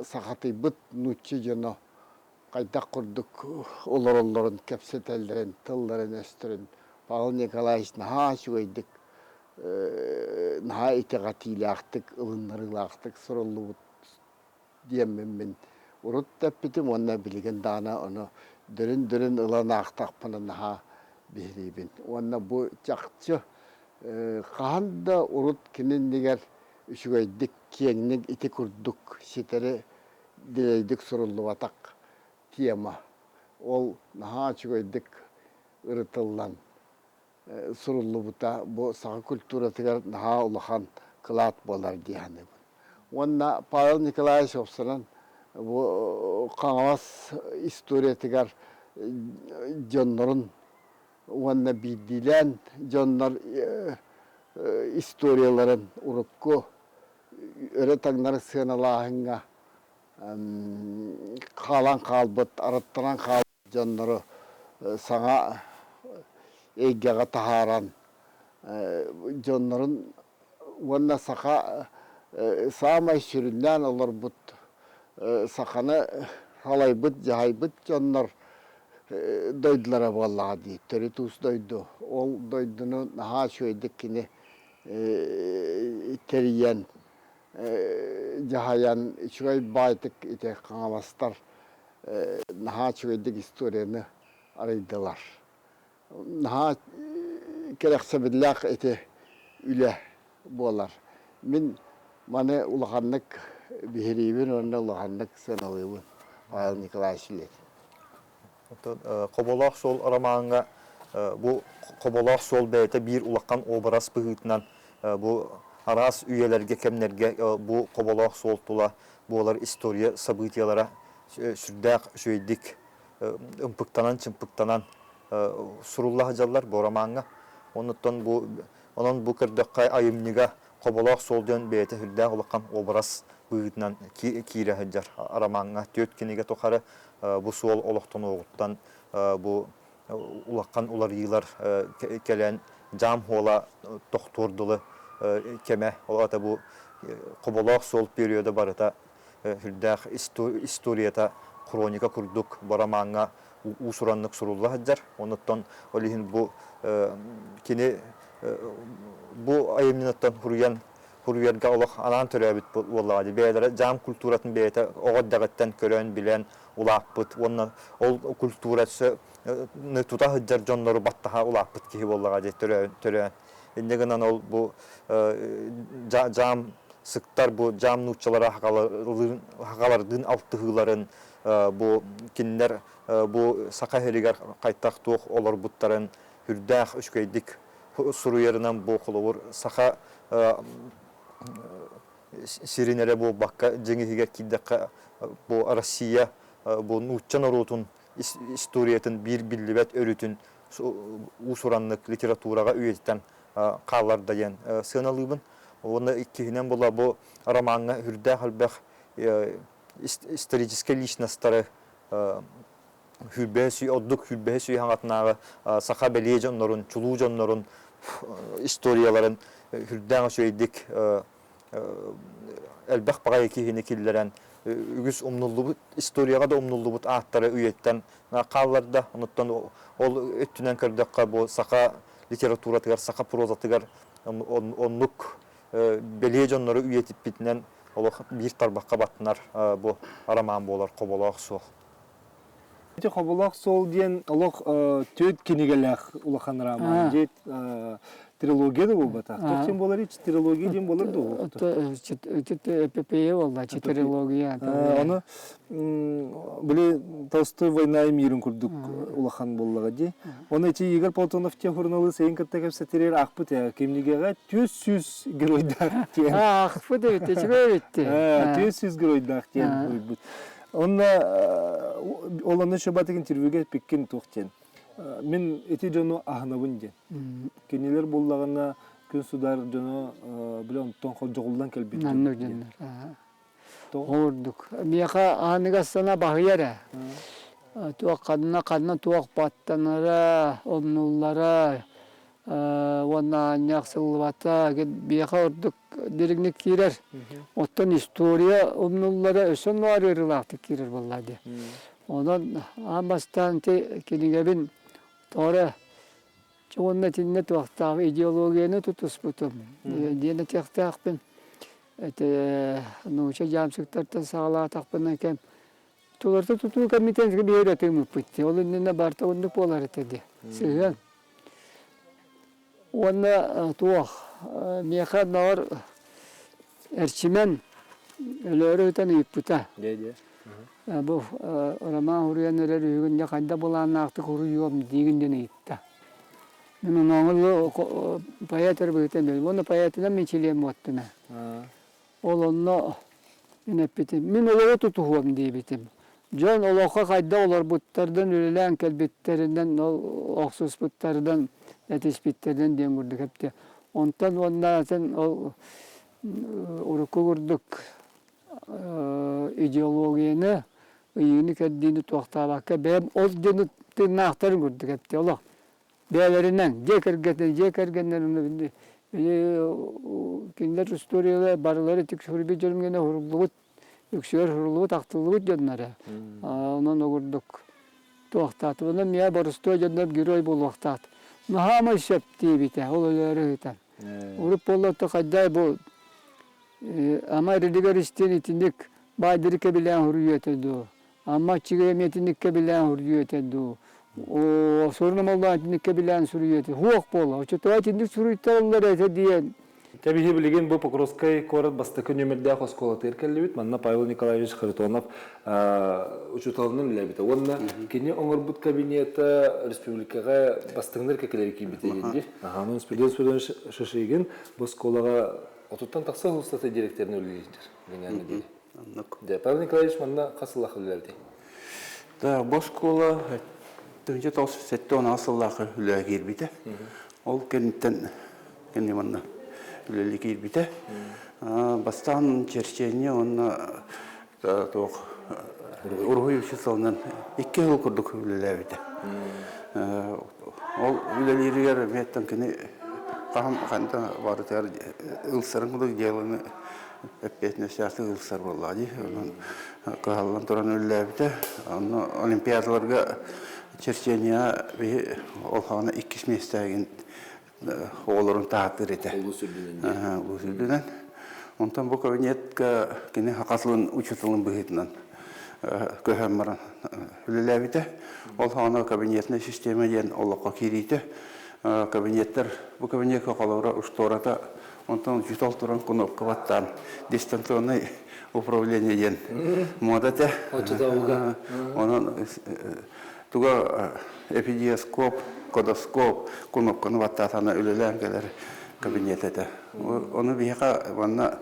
sakatı bıt nutçu jano kayda kurduk olorların kepsetellerin tılların östürün Pavel Nikolaevich naha şuaydık, naha iteğatiylaqtık, ılınlarılaqtık, sorullu diyemem ben. Urut teppitim onna bilgen dana onu dürün ılan aqtaqpını naha bihribin. Onna bu çaqçı qahanda urut kinin diger şuaydık, kiyengnik iti kurduk, şiteri dileydik sorullu vatak tiyema. Ol naha şuaydık ırıtıllan. Surullu buta bu saha kultura tigar naha ulahan kılat bolar diyane. Onna Pavel Nikolaevich opsanan bu kanavas istoriya tigar jonların onna bildilen jonlar istoriyaların urukku öğretenler sığınalahınga kalan kalbıt, arattıran kalbıt jonları sana Ege'ga taharan jonların vanna saka sağmay süründen olur but sakanı халайбыт, жахайбыт жоннор дойдулара боллаға дейді. Төрі туыс дойду. Ол дойдуну наға шөйдік кені териян, жахаян, шөй байтык ете қаңаластар наға шөйдік историяны арайдылар. Наға керек сәбірләқ ете үлі болар. Мен маны улағанлық бихерейбін, онда улағанлық сыналыбын. Павел Николаевич Лет.
Қоболақ сол арамаңға бұл қоболақ сол бәйті бір улаққан обырас бұғытынан бұл арас үйелерге кемнерге бұл қоболақ сол тұла бұлар история событиялара сүрдәқ сөйдік ұмпықтанан чымпықтанан сұруллағы жалар бұл арамаңға. Онын бұл кірдіққай айымныға қоболақ сол дөн бәйті хүрдәқ улаққан обырас бұғытынан кейрі ғыджар арамаңға. Төт кенеге тоқары bu sol olaqtan oğuttan bu ulaqan ular yılar kelen cam hola doktordılı keme olata bu qobolaq sol perioda barata hüldaq istoriyata kronika kurduk baramanga usuranlık surullah haccar onuttan olihin bu kini bu ayımnattan huruyarga olaq anan törəbit vallahi beylere cam kulturatın beyte oğaddağıttan körön bilen ulaqpıt onna ol kulturası ne tuta hıccar jonları battaha ulaqpıt ki vallahi törön indegenen ol bu cam sıktar bu cam nutçalara haqalardın altıhıların bu kinler bu saqaherigar qaytaq toq olar butların hürdaq üçkeydik suru yerinden bu qulur saqa Sirinere bu bakka cengihiga kiddaka bu Rusya bu nutçan orutun istoriyetin bir billibet örütün usuranlık literaturaga üyetten qallar dayan sığınalığın onu ikihinen bola bu romanı hürde halbaq исторический личностары hürbesi odduk hürbesi hangatnağı saqa belejonların çulujonların istoriyaların hürden söyledik elbaq bağa ikihini killeren ügüs umnullu istoriyaga da umnullu ahtarı üyetten qallarda onuttan ol öttünen kırdaqqa bu saqa literaturatıgar saqa prozatıgar onluk belejonları üyetip bitinen ol bir tarbaqqa battınar bu araman bolar qobolaq soq
Qobolaq sol diyen olaq töt kinigelaq ulaqan raman jet трилогия да болбата. Тоқсен болар ич трилогия дем болар да.
ППЕ болла, трилогия.
Аны биле Толстой война и мирин курдук улахан боллага ди. Аны чи Игорь Платонов те журналы сейин каттагап сатирер акпыт я кемнигега 400 геройдар тен.
Акпыт бит, чебетти.
400 геройдар тен. Онна оланы шабат интервьюге пеккен тоқтен. Мен эти жону ахнабын ден. Кенелер боллагана күн судар жону билем тонқол жоғулдан келбет.
Нанны жоннор. Ордук. Мияка аныгасына багыяра. Туак кадына туак баттанара, омнуллара, вона няқсылбата, бияка ордук диригник кирер. Оттон история омнуллара өсөн варырлакты кирер боллады. Онан амастан те кенигебин Тора çoğunla tinnet vaxtı ideologiyani tutusputun. Diyene tektakpın. Nuşa jamsıktartan sağlığa takpın ekem. Tularta tutu komitenski bir öğretim yapıttı. Olun nene barta onduk bolar etedi. Sığın. Ona tuğ. Miyaka nağır erçimen öyle öğreten yapıta. Bu Rama Huriyanları hügün yakanda bulan aktık huruyum diğinden itti. Мен оңылы паятыр бөгетен бел. Оны паятына мен челем оттына. Ол онно мен әппетім. Мен олары тұтуғым дейбетім. Жон олаққа қайда олар бұттардан өлелән кәлбеттерінен, оқсыз бұттардан, әтеспеттерден дем көрдік әпте. Онтан онда сен ұрықы көрдік идеологияны, үйіні кәддейіні тоқтабаққа бәйім ол дені нақтарын көрдік әпте. Олақ. Бәлеринен жекергенлерин киндер историялар барлары тик шурби жөрмгене хурлугут үксөр хурулубут актылыбыт жоннары. Онон огурдук туактат. Оны мия борустой жоннап герой болуактат. Нахама шеп тибите, ол өлөрү хитан. Уруп болотто кайдай бу ама ридигер истен итиндик байдырыка билен хуруйетеду. Ама чиге метиндикке билен хуруйетеду. О сорномолдан итиндикке билен суруйетеду. Хуок боло. Очото итиндик суруйтталар эте диен.
Табиғи білген бұл Покровскай корот бастықы нөмірді ақ осколаты еркелі манна Павел Николаевич Харитонов учуталының ләбіті. Онна кені оңыр бұд кабинеті республикаға бастығындар кәкелері кейбіті енді. Оның спиден шашыйген бұл сколаға отуттан тақса ғылыстаты директорын өлігендер. Павел Николаевич манна қасыллақы өлерді.
Да, бұл скола түнде толсы сәтті оны асыллақы өлігі ербейді. Ол кенттен кенне манна үлелі кейбіті. Бастан черченне оны ұрғой үші салынан 2 жыл күрдік үлелі әбіті. Ол үлелерігер меттен кені қағым қанда бары тәр ұлсарын құдық деліні өппетіне сәті ұлсар болады. Қағалан тұран үлелі әбіті. Олимпиадаларға черченне ол қағына 2 местәген оларын тағаттыр еті. Ұлысүрдінен. Онтан бұл кабинетке кені хақасылын учетылын бұғытынан көһәм баран үліләбіті. Ол хана кабинетіне система ден олыққа керейті. Кабинеттер, бұл кабинетке қалауыра ұштората, онтан жүтал тұран кнопка баттан дистанционный управление ден модаты. Онан туға эпидиоскоп, кодоскоп, кнопканы баттатаны үлілән кәлер кабинет еті. Оны бейқа ванна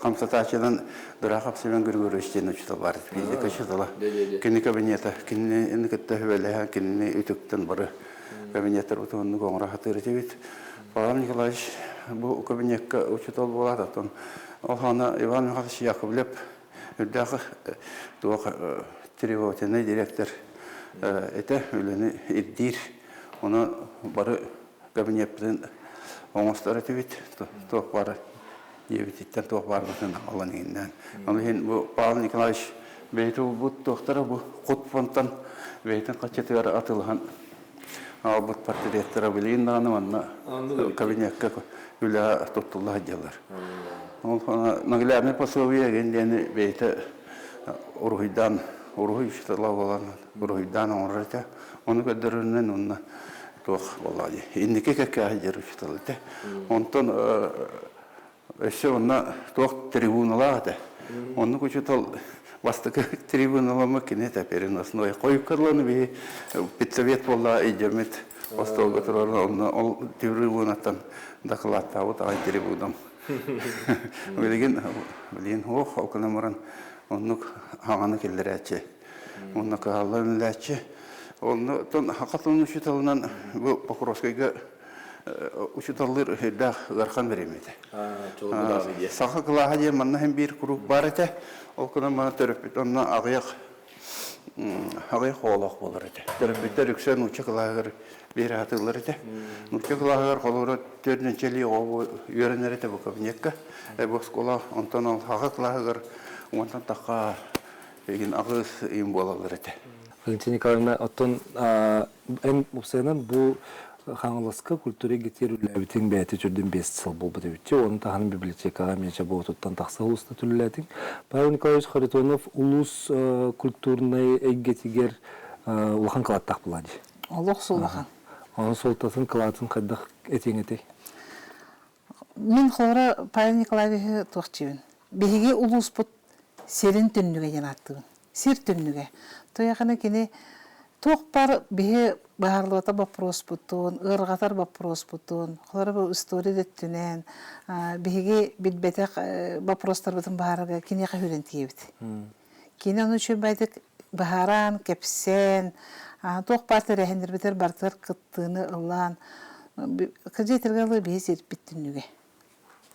қамсатачыдан дұрақап семен көргөрі іштен ұчытал бар. Физика шытала. Кені кабинеті, кені үнікітті өбелі, кені үтіктен бары кабинеттер бұтығынны қоңыра қатыры тебет. Павел Николаевич бұл кабинетке ұчытал болады. Ол хана Иван Михайлович Яковлев үрдәқі тревотенный директор это үлені ирдир. Оны бары кабинеттен оңыстары тебет. Тоқ бары ебететтен тоқ бары бұтын алан еңінден. Бұл Павел Николаевич бейті бұт тоқтары бұл құтпонтан бейтін қачетігері атылған бұт портреттері білейін дағаны манна кабинетке үлі тұттылы әдделер. Нағыларны пособия гендені бейті ұрғыйдан Урухи шитала болан, урухидан оңрата, оны көддірінен онына тоқ болады. Иннеке кәкке ажыру шиталыды. Онтан өсі онына тоқ трибуналады. Оны көчетал бастықы трибуналама кене тәперін осыны қойып қырланы бей педсовет болла идемет остолға тұрары онына ол трибунаттан дақылаттауыт ай трибунам. Білген оқ халқына оннук хаңаны келдер әтчі. Онны қағаларын ләтчі. Онны хақатылын үшіталынан бұл Покровскайға үшіталыр дақ ғарқан беремеді. Сақы қылаға ден манна hem бір күрук бар әті. Ол күні мана төріппет. Онны ағайық олақ болыр әті. Төріппеттер үксен ұчы қылағыр бері атылыр әті. Ұчы қылағыр қолыры төрненчелі үйерінер әті бұл кабинетке. Бұл скола онтан ол ағы қылағыр онтан таққа еген ағыз үйін болалар әті.
Валентина Николаевна, оттон ән ұпсайынан бұл қаңылысқа культуре кетер үләбітің бәйті жүрден 5 сыл бұл бұд өтте. Оның тағының библиотекаға менше бұл оттан тақса ұлысты түрләдің. Павел Николаевич Харитонов ұлыс культурный әйгетігер ұлған қалаттақ болады.
Олық сұлыған.
Оның солтасын қалатын қайдақ әтең әтей.
Мен қолыра Павел Николаевичі тоқчебін. Беге ұлыс бұд серін түнніге жанаттығын. Сер түнніге. Тояқына кені тоқ бар беге бағарлығата бапрос бұттын, ұрғатар бапрос бұттын, қолары бұл история деттінен, беге бітбетек бапростар бұтын бағарға кені қағырын тегебіт. Кені оны үшін байдық бағаран, кепсен, тоқ бартыр әхендір бітір бартыр қыттыны ұлан, қыжетіргалы беге сер біттінніге.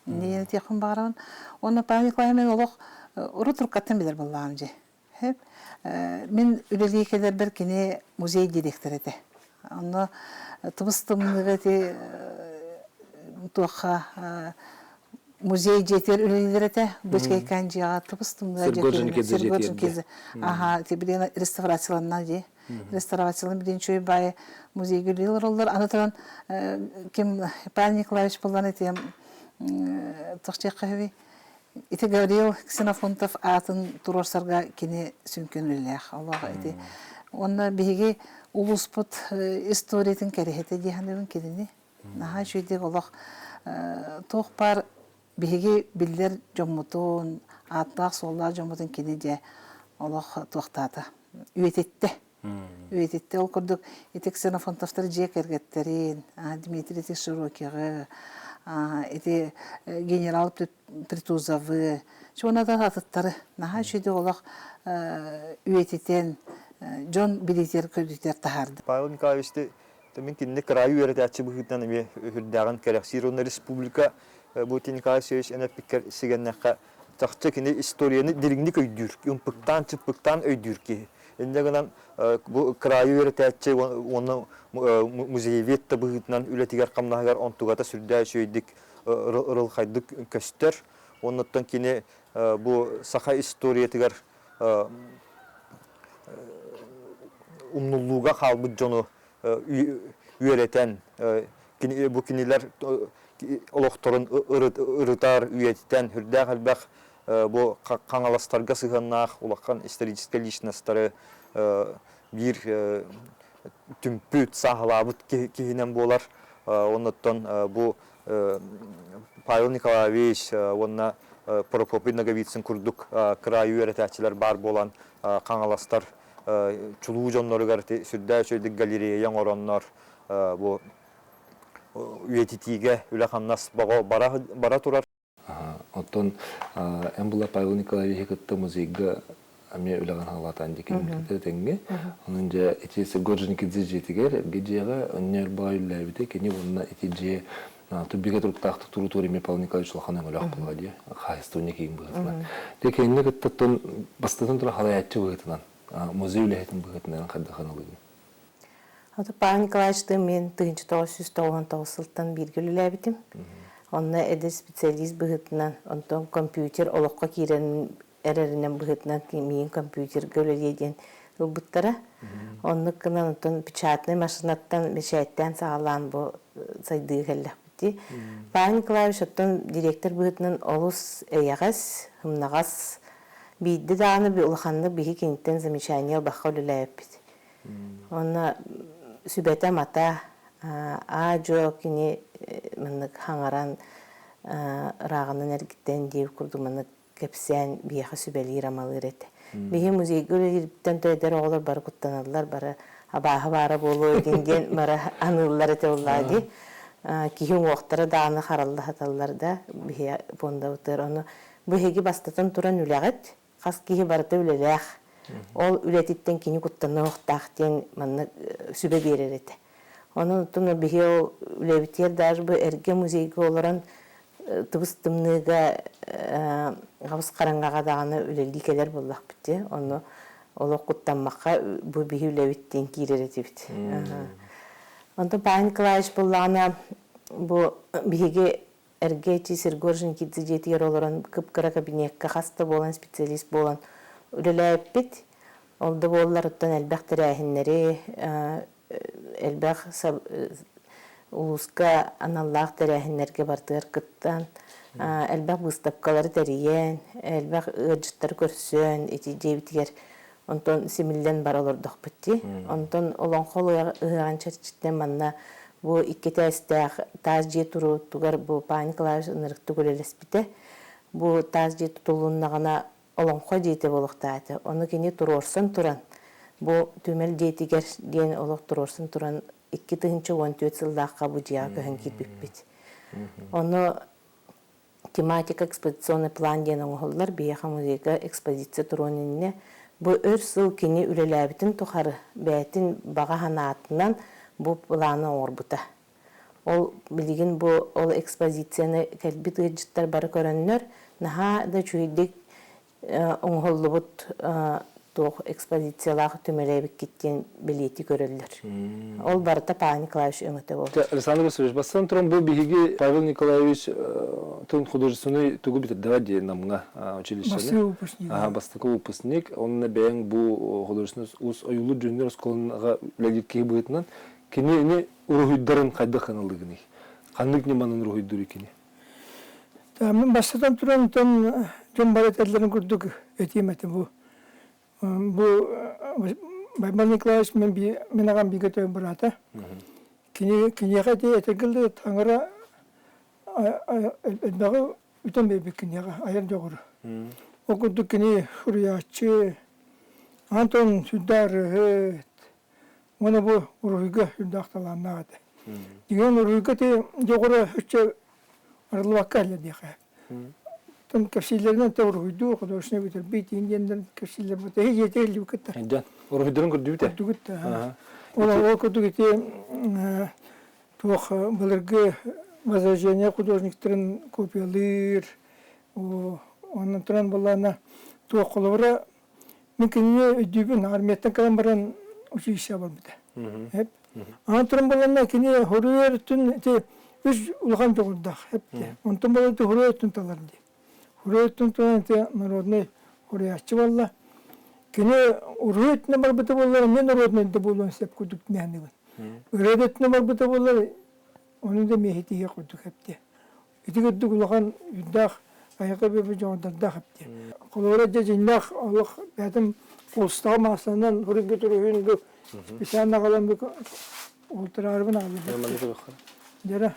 Нені текін бағарамын. Оны Павел Николаевич олық ұры тұрқаттан білер болағым же. Мен үлелі келер бір кене музей директор еді. Оны тұбыстымығы де тұққа музей жетер үлелерете бычкайкан жиға тыбыстымда
Сыргорженкеде
Сыргорженкеде. Ага, тебеден реставрацияланна же. Реставрациялан биден чөй бай музей үлелер олар. Анатыран кем Павел Николаевич болан етем тоқчай қағыви. Ити Гавриил Ксенофонтов атын турорсарға кене сүнкен үлелер. Аллаға ити. Онна биһиги улуспут историятын керехете диханыбын кедини. Наха жүйдек олақ тоқпар биһиги билдер жоммутун, аттақ соллар жоммутун кедиде олақ тоқтады. Үететті. Үететті ол күрдік итек Ксенофонтовтар жек ергеттерин, Дмитрий Широкиғы, ити генерал Притузовы, шуонада атыттары. Наха жүйдек олақ үететен Джон билетер көдүтер тахарды.
Павел Николаевич'te demin ki ne krayı öğreteci bu hüdden bir hüdden gereksiz onun Respublika bu Nikolaevich en fikir sigennek tahtça ki istoriyanı dilini köydür. Unpıktan çıpıktan öydür ki. Endeğinden bu krayı öğreteci onu muzeyviyette bu hüdden ületiger kamnagar ontugata sürdüğü şeydik rılhaydık köster. Ondan ki bu saha istoriyetiger umnulluğa kalbı conu üyeleten bu kiniler oloktorun ırıtar üyetinden hürde halbek bu kanalastarga sığınnak ulakkan исторический личностьтары bir tümpüt sahlabıt kihinen bolar ondan bu Pavel Nikolaevich onna Prokopy Nagovitsin kurduk krayı öğreticiler bar bolan kanalastar çuluğu jonları garti sürdü şöyle galeriye yan oranlar bu üyetitige ülekannas bara turar.
Oton embula Pavel Nikolaevich kıttı muzeyga ame ülegan halatan dikin tenge. Onunca eti Sırgorjenikedze jetiger geceye önler bayılla bite keni bununla etice Tübüge turtaktı turutorimi Pavel Nikolaevich lahanam ulaq bulga diye. Xayıstığını keyin bıgıtına. De keyinne kıttı bastatan tura halayatçı bıgıtınan. Muzey ülehетін бұғытынан қаддақан олығын.
Павел Николаевич'ты мен 1999 сылттан биргел үләбітім. Онна әді специалист бұғытынан, онтан компьютер олыққа кейрен әрерінен бұғытынан мен компьютер көлеледен ұлбыттара. Онны кынан онтан печатный машинаттан мешәйттен сағалан бұл сайды кәлләк бітті. Павел Николаевич оттан директор бұғытынан олыс әйағас, хымнағас, Бидди дağını bir ulğanlı bir hikinten zamечание bakka ölüläpit. Ona sübete mata ajo kini mınık hangaran rağının ergitten diye kurdu mınık kepsen bir yaha sübeli ramalı ete. Bihi müziği görülürden töder olur bar kuttanırlar bara abaha bara bolu gengen bara anırlar ete olladı. Kihun oqtara dağını harallı hatallar da bihi bonda utar onu bu hegi bastatan turan üləğət. Қас кейі барыты үлеләқ. Ол үлететтен кені құттаны оқтақтен манны сүбе берер еті. Оның тұны бігі ол үлебітер даже бұл әрге музейгі оларан тұбыстымныға ғабыс қаранғаға дағаны үлелі келер болақ бітті. Оны олы құттанмаққа бұл бігі үлебіттен кейрер еті бітті. Онды Павел Николаевич болағына бұл бігі Эргети Сыргорженкедзе жетер оларан кыпкыра кабинетка хаста болан специалист болан үлеләппит. Олды боллар оттан әлбәқ тәрәхіннері, әлбәқ улуска аналлақ тәрәхіннерге бартығар кыттан, әлбәқ бұстапкалары тәрейен, әлбәқ ұржыттар көрсен, еті жебітігер. Онтан семілден бар олырдық бітті. Онтан олон қол ұйған чәрчіттен манна bu iki testler tazciye turu tugar bu Pavel Nikolaevich ınırıktı gölelespite. Bu tazciye tutulunağına olan kodiyete boluqtaydı. Onu kene turorsun turan. Bu tümel diyetiger diyen oluq turorsun turan 2014 yıldaqqa bu diya köhün kirpipit. Onu tematika ekspedisyonu plan diyen oğullar biyaxa muzeyga ekspedisiya turuninne bu örsıl kene ülelәbitin tuxarı bəyətin bağa hanatından bu planı orbuta. Ol bilgin bu ol ekspozisiyonu kelbit gıcıtlar barı körönler. Naha da çüydik oğullubut toğ ekspozisiyalar tümeleyip gittiğin bileti görürler. Ol barıda Pavel Nikolaevich öngüte oldu.
Alexander Vasilievich, bastan turan bu bihigi Pavel Nikolaevich тон художественный тугу битирдева ден намга училищене.
Бастығы выпускник.
Бастығы выпускник. Онна бәң бу художественный ус оюлу жөннөр сколынга үлегирке быытынан кене урухуйдарын кайда каналдыгыны. Кандык неманын урухуйдуру кене.
Мен бастадан туран тон жон баретерлерин көрдүк этимети бу. Бу Баймал Николаевич мен агам бигете брата. Кинега де этегилди таңыра элбагы үтөн беби кинега аяр жогору. Окурдук кини хуриячы Антон Судар Оны бу уруйга үндакталаннады. Деген уруйга те жогору үчө арылваккале диха. Тон капсилерден тавруйду художественный битер бит инденден капсилер бут жетели букта.
Жан, урухуйдарын көрдү бите.
Дүгүтта. Ола окудугите тох былыргы возрождение художниктарын копиялыр. Онун туран булана тох колора микине дүбүн армияттан калан баран училище бар бите. Хеп. Антуран булана кине хоруертүн те үз улган жогурдак хепте. Онтон болду хоруертүн таларынды. Хоруертүн таларынды народный хоруячы балла. Кине уруетне бар бите боллар, мен уруетне де болон сеп кудук нәнебин. Уруетне бар бите боллар, onu da mehitiye koyduk hepti. İtikettik ulağan yüddağ, ayakkabı bir jondarda hepti. Kolora cinnah Allah bedim kolstağı masasından hırık götürüyün bu bir tane kalan bir ultrarabın aldı. Dere.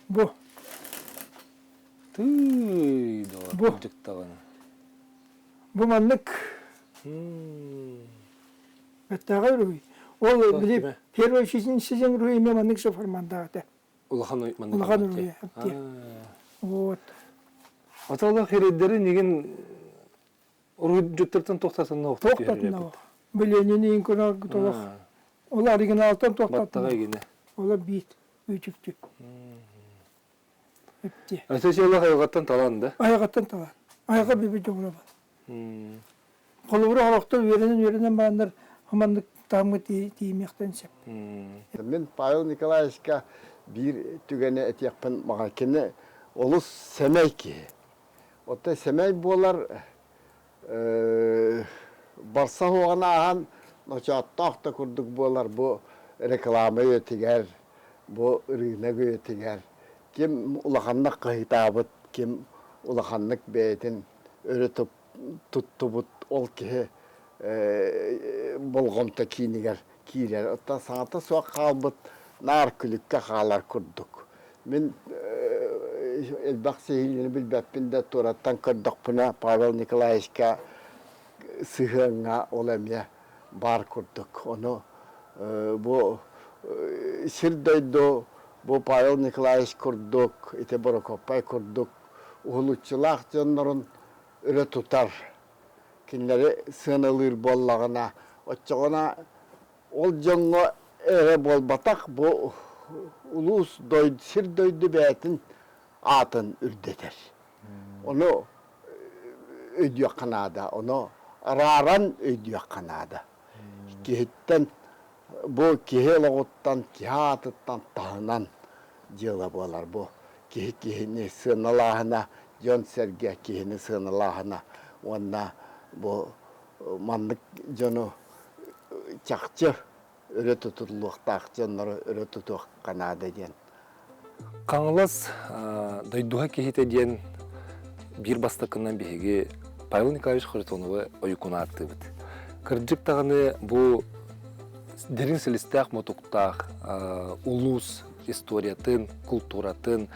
Bu.
Tüy doğru.
Bu manlık. Bettağı ruhi. Ol bilip первый жизнь sizin ruhi memanlık sofarmanda da.
Улахан
ruhi hepti. Вот.
Аталла хереддери неген ургуттартан токтатын нок.
Токтатын нок. Биленин инкона толок. Ол оригиналдан токтатын.
Баттага гене.
Ола бит үчүктү. Хепти.
Атачалла айгаттан таланды.
Айгаттан талан. Айга биби жогура бар. Колубура алакта үйренен баандар хамандык тамы тиймектен сеп.
Мен Павел Николаевичка bir tügene et yapın makine olus semey ki. Otta semey bolar barsa hoğana ahan noça tahta kurduk bolar bu reklamı öteger bu ürüne öteger. Kim ulahanlık hitabıt kim ulahanlık beytin öğretip tuttubut ol ki bolğamta kiniger kiler. Otta sanata soğuk kalbıt nar külükte halar kurduk. Men elbaq sehilini bilbepinde torattan kırdık buna Pavel Nikolaevичка sığına olamya bar kurduk. Onu bu Sirdaydo bu Pavel Nikolaevич kurduk, ite Borokopay kurduk. Uğulutçulaq canların öyle tutar. Kinleri sığınılır bollağına. Oçağına ol canlı ere bol batak bu ulus doydu, sir doydu beytin atın ürdeter. Onu ödüyor kanada, onu araran ödüyor kanada. Kihitten bu kihe lağuttan, kihe atıttan tahınan cıla bolar bu. Kihini sığınalahına, jon serge kihini sığınalahına, ona bu manlık jonu çakçı öyle tutulukta canları öyle tutuk kanada diyen.
Kanılas dayduha kehite diyen bir bastakından bihigi Pavel Nikolaevich Харитонова oyukuna attı bit. Kırcık tağını bu derin silistaq motuktaq ulus istoriyatın, kulturatın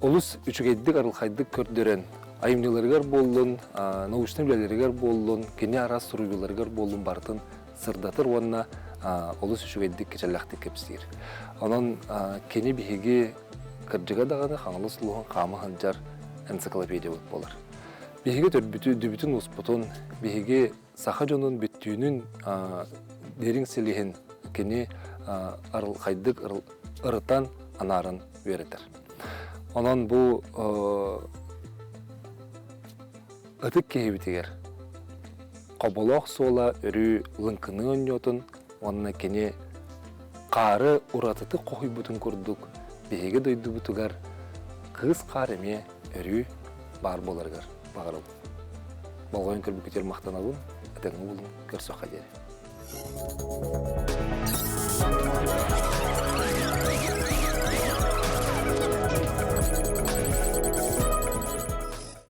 ulus üçügeydik arılxaydık kördüren ayımlılargar bollun, nauştan bilalerigar bollun, kene aras suruyulargar bollun bartın sırdatır onunla ulus üçügeydik keçerlaqtık kepsir. Onun kene bihigi kırcıga dağını xanılı suluğun qamı hancar ensiklopediya bolar. Bihigi dübütün usputun, bihigi sahajonun büttüğünün derin silihin kene arılxaydık ırıtan anarın veredir. Onun bu ıtık kehibitiger. Qabaloq sola örü lınkını önyotun, onunla kene qarı uratıtı qohuy butun kurduk. Bihege doydu butugar кыз қареме өрі бар боларгар бағарыл. Болғайын кірбі көтер мақтанабын, әтеңі болың көрсоқа дері.